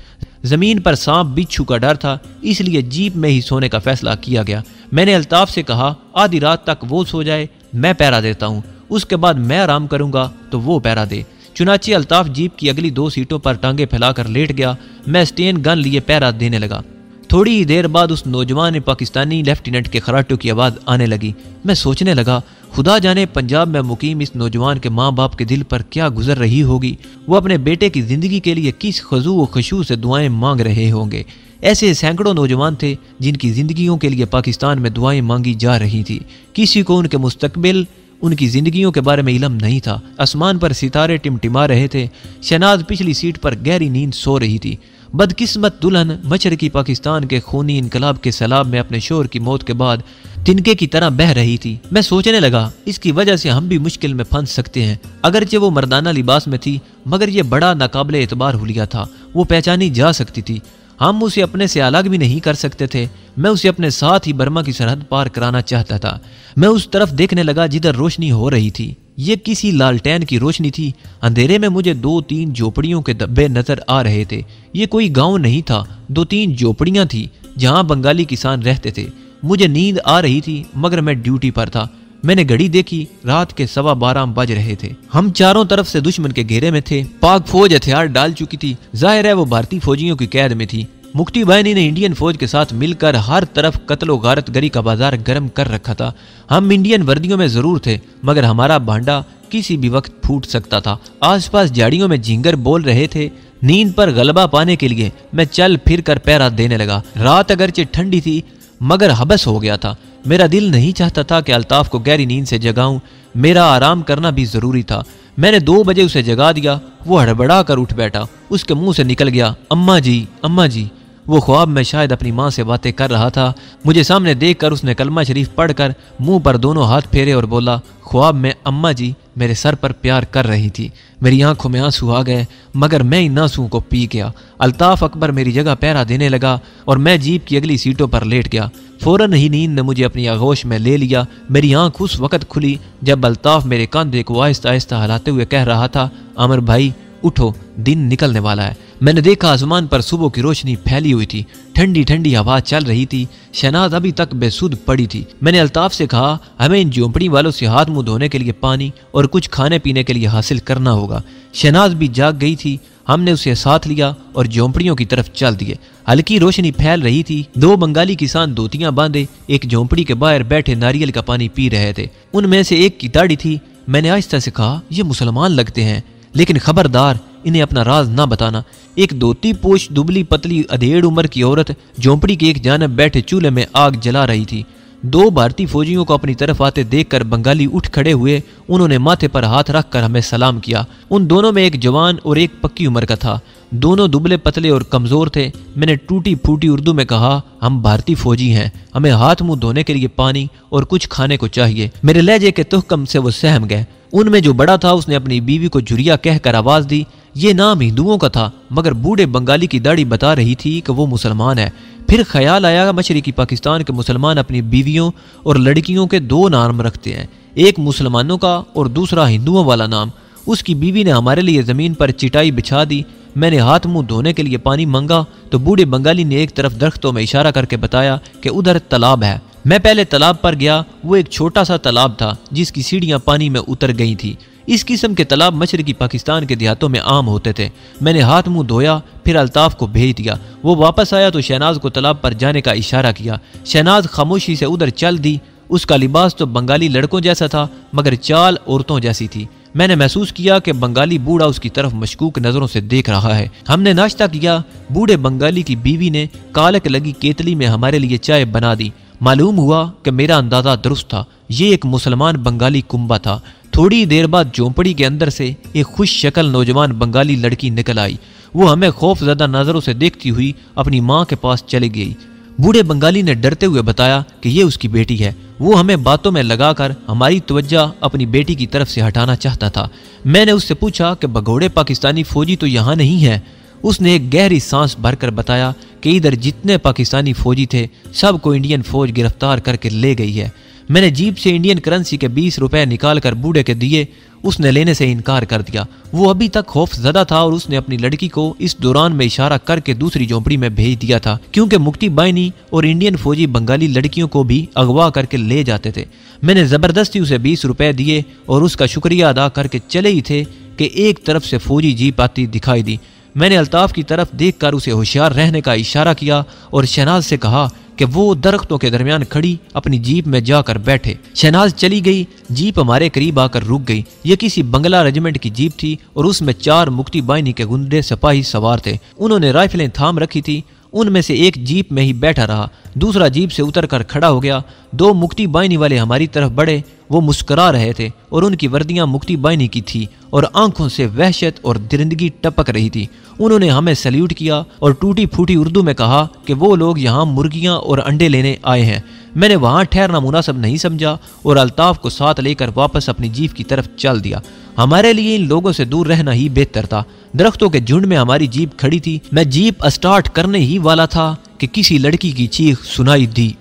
जमीन पर सांप बिच्छू का डर था, इसलिए जीप में ही सोने का फैसला किया गया। मैंने अल्ताफ से कहा, आधी रात तक वो सो जाए, मैं पहरा देता हूँ, उसके बाद मैं आराम करूंगा तो वो पहरा दे। चुनाचे अल्ताफ जीप की अगली 2 सीटों पर टांगे फैलाकर लेट गया। मैं स्टेन गन लिए पहरा देने लगा। थोड़ी ही देर बाद उस नौजवान पाकिस्तानी लेफ्टिनेंट के खराटों की आवाज़ आने लगी। मैं सोचने लगा, खुदा जाने पंजाब में मुकीम इस नौजवान के माँ बाप के दिल पर क्या गुजर रही होगी। वो अपने बेटे की ज़िंदगी के लिए किस खजू व खुशू से दुआएं मांग रहे होंगे। ऐसे सैकड़ों नौजवान थे जिनकी ज़िंदगियों के लिए पाकिस्तान में दुआएं मांगी जा रही थी। किसी को उनके मुस्तकबिल, उनकी ज़िंदगियों के बारे में इल्म नहीं था। आसमान पर सितारे टिमटिमा रहे थे। शहनाज पिछली सीट पर गहरी नींद सो रही थी। बदकिस्मत दुल्हन मशरकी पाकिस्तान के खूनी इनकलाब के सैलाब में अपने शोहर की मौत के बाद तिनके की तरह बह रही थी। मैं सोचने लगा, इसकी वजह से हम भी मुश्किल में फंस सकते हैं। अगरचे वो मर्दाना लिबास में थी, मगर ये बड़ा नाकाबिले एतबार हुलिया था। वो पहचानी जा सकती थी। हम उसे अपने से अलग भी नहीं कर सकते थे। मैं उसे अपने साथ ही बर्मा की सरहद पार कराना चाहता था। मैं उस तरफ देखने लगा जिधर रोशनी हो रही थी। ये किसी लालटेन की रोशनी थी। अंधेरे में मुझे 2-3 झोपड़ियों के धब्बे नजर आ रहे थे। ये कोई गांव नहीं था, 2-3 झोपड़ियां थी जहां बंगाली किसान रहते थे। मुझे नींद आ रही थी, मगर मैं ड्यूटी पर था। मैंने घड़ी देखी, रात के 12:15 बज रहे थे। हम चारों तरफ से दुश्मन के घेरे में थे। पाक फौज हथियार डाल चुकी थी। जाहिर है वो भारतीय फौजियों की कैद में थी। मुक्ति बाहिनी ने इंडियन फौज के साथ मिलकर हर तरफ कत्लो गारत गरी का बाजार गर्म कर रखा था। हम इंडियन वर्दियों में जरूर थे, मगर हमारा भांडा किसी भी वक्त फूट सकता था। आसपास झाड़ियों में झिंगर बोल रहे थे। नींद पर गलबा पाने के लिए मैं चल फिर कर पहरा देने लगा। रात अगरचे ठंडी थी, मगर हबस हो गया था। मेरा दिल नहीं चाहता था कि अल्ताफ को गहरी नींद से जगाऊं। मेरा आराम करना भी जरूरी था। मैंने 2 बजे उसे जगा दिया। वो हड़बड़ा कर उठ बैठा। उसके मुंह से निकल गया, अम्मा जी, अम्मा जी। वो ख्वाब में शायद अपनी माँ से बातें कर रहा था। मुझे सामने देखकर उसने कलमा शरीफ पढ़कर मुंह पर दोनों हाथ फेरे और बोला, ख्वाब में अम्मा जी मेरे सर पर प्यार कर रही थी। मेरी आंखों में आंसू आ गए, मगर मैं इन आंसुओं को पी गया। अल्ताफ अकबर मेरी जगह पहरा देने लगा और मैं जीप की अगली सीटों पर लेट गया। फौरन ही नींद ने मुझे अपनी आगोश में ले लिया। मेरी आंख उस वक्त खुली जब अल्ताफ मेरे कंधे को आहिस्ता आहिस्ता हिलाते हुए कह रहा था, आमिर भाई उठो, दिन निकलने वाला है। मैंने देखा आसमान पर सुबह की रोशनी फैली हुई थी। ठंडी ठंडी हवा चल रही थी। शहनाज अभी तक बेसुध पड़ी थी। मैंने अल्ताफ से कहा, हमें इन झोंपड़ी वालों से हाथ मुंह धोने के लिए पानी और कुछ खाने पीने के लिए हासिल करना होगा। शहनाज भी जाग गई थी। हमने उसे साथ लिया और झोंपड़ियों की तरफ चल दिए। हल्की रोशनी फैल रही थी। 2 बंगाली किसान धोतियां बांधे एक झोंपड़ी के बाहर बैठे नारियल का पानी पी रहे थे। उनमें से एक की दाढ़ी थी। मैंने आहिस्ता से कहा, ये मुसलमान लगते हैं, लेकिन खबरदार इन्हें अपना राज ना बताना। एक धोती पोश दुबली पतली अधेड़ उम्र की औरत झोंपड़ी के एक जानब बैठे चूल्हे में आग जला रही थी। 2 भारतीय फौजियों को अपनी तरफ आते देखकर बंगाली उठ खड़े हुए। उन्होंने माथे पर हाथ रखकर हमें सलाम किया। उन दोनों में एक जवान और एक पक्की उम्र का था। दोनों दुबले पतले और कमजोर थे। मैंने टूटी फूटी उर्दू में कहा, हम भारतीय फौजी हैं, हमें हाथ मुंह धोने के लिए पानी और कुछ खाने को चाहिए। मेरे लहजे के तुहकम से वो सहम गए। उनमें जो बड़ा था उसने अपनी बीवी को झुरिया कहकर आवाज दी। ये नाम हिंदुओं का था, मगर बूढ़े बंगाली की दाढ़ी बता रही थी कि वो मुसलमान है। फिर ख्याल आया, मशरकी पाकिस्तान के मुसलमान अपनी बीवियों और लड़कियों के 2 नाम रखते हैं, एक मुसलमानों का और दूसरा हिंदुओं वाला नाम। उसकी बीवी ने हमारे लिए जमीन पर चिटाई बिछा दी। मैंने हाथ मुंह धोने के लिए पानी मांगा तो बूढ़े बंगाली ने एक तरफ दरख्तों में इशारा करके बताया कि उधर तालाब है। मैं पहले तालाब पर गया। वो एक छोटा सा तालाब था जिसकी सीढ़ियां पानी में उतर गई थी। इस किस्म के तालाब मशरकी पाकिस्तान के देहातों में आम होते थे। मैंने हाथ मुंह धोया, फिर अल्ताफ को भेज दिया। वो वापस आया तो शहनाज को तालाब पर जाने का इशारा किया। शहनाज खामोशी से उधर चल दी। उसका लिबास तो बंगाली लड़कों जैसा था, मगर चाल औरतों जैसी थी। मैंने महसूस किया कि बंगाली बूढ़ा उसकी तरफ मशकूक नजरों से देख रहा है। हमने नाश्ता किया। बूढ़े बंगाली की बीवी ने कालक लगी केतली में हमारे लिए चाय बना दी। मालूम हुआ कि मेरा अंदाजा दुरुस्त था, ये एक मुसलमान बंगाली कुंबा था। थोड़ी देर बाद झोंपड़ी के अंदर से एक खुश शक्ल नौजवान बंगाली लड़की निकल आई। वो हमें खौफजदा नजरों से देखती हुई अपनी माँ के पास चली गई। बूढ़े बंगाली ने डरते हुए बताया कि ये उसकी बेटी है। वो हमें बातों में लगाकर हमारी तवज्जो अपनी बेटी की तरफ से हटाना चाहता था। मैंने उससे पूछा कि भगोड़े पाकिस्तानी फौजी तो यहाँ नहीं है। उसने एक गहरी सांस भरकर बताया कि इधर जितने पाकिस्तानी फौजी थे सबको इंडियन फौज गिरफ्तार करके ले गई है। मैंने जीप से इंडियन करेंसी के 20 रुपए निकालकर बूढ़े के दिए। उसने लेने से इनकार कर दिया। वो अभी तक खौफजदा था और उसने अपनी लड़की को इस दौरान में इशारा करके दूसरी झोंपड़ी में भेज दिया था, क्योंकि मुक्ति बाहिनी और इंडियन फौजी बंगाली लड़कियों को भी अगवा करके ले जाते थे। मैंने जबरदस्ती उसे 20 रुपए दिए और उसका शुक्रिया अदा करके चले ही थे कि एक तरफ से फौजी जीप आती दिखाई दी। मैंने अल्ताफ की तरफ देखकर उसे होशियार रहने का इशारा किया और शहनाज से कहा कि वो दरख्तों के दरमियान खड़ी अपनी जीप में जाकर बैठे। शहनाज चली गई। जीप हमारे करीब आकर रुक गई। ये किसी बंगला रेजिमेंट की जीप थी और उसमें 4 मुक्ति बाहिनी के गुंडे सिपाही सवार थे। उन्होंने राइफलें थाम रखी थी। उनमें से एक जीप में ही बैठा रहा, दूसरा जीप से उतरकर खड़ा हो गया। 2 मुक्ति बाहिनी वाले हमारी तरफ बढ़े। वो मुस्कुरा रहे थे और उनकी वर्दियां मुक्ति बाहिनी की थी और आंखों से वहशत और दरिंदगी टपक रही थी। उन्होंने हमें सल्यूट किया और टूटी फूटी उर्दू में कहा कि वो लोग यहाँ मुर्गियां और अंडे लेने आए हैं। मैंने वहां ठहरना मुनासिब नहीं समझा और अल्ताफ को साथ लेकर वापस अपनी जीप की तरफ चल दिया। हमारे लिए इन लोगों से दूर रहना ही बेहतर था। दरख्तों के झुंड में हमारी जीप खड़ी थी। मैं जीप स्टार्ट करने ही वाला था कि किसी लड़की की चीख सुनाई दी।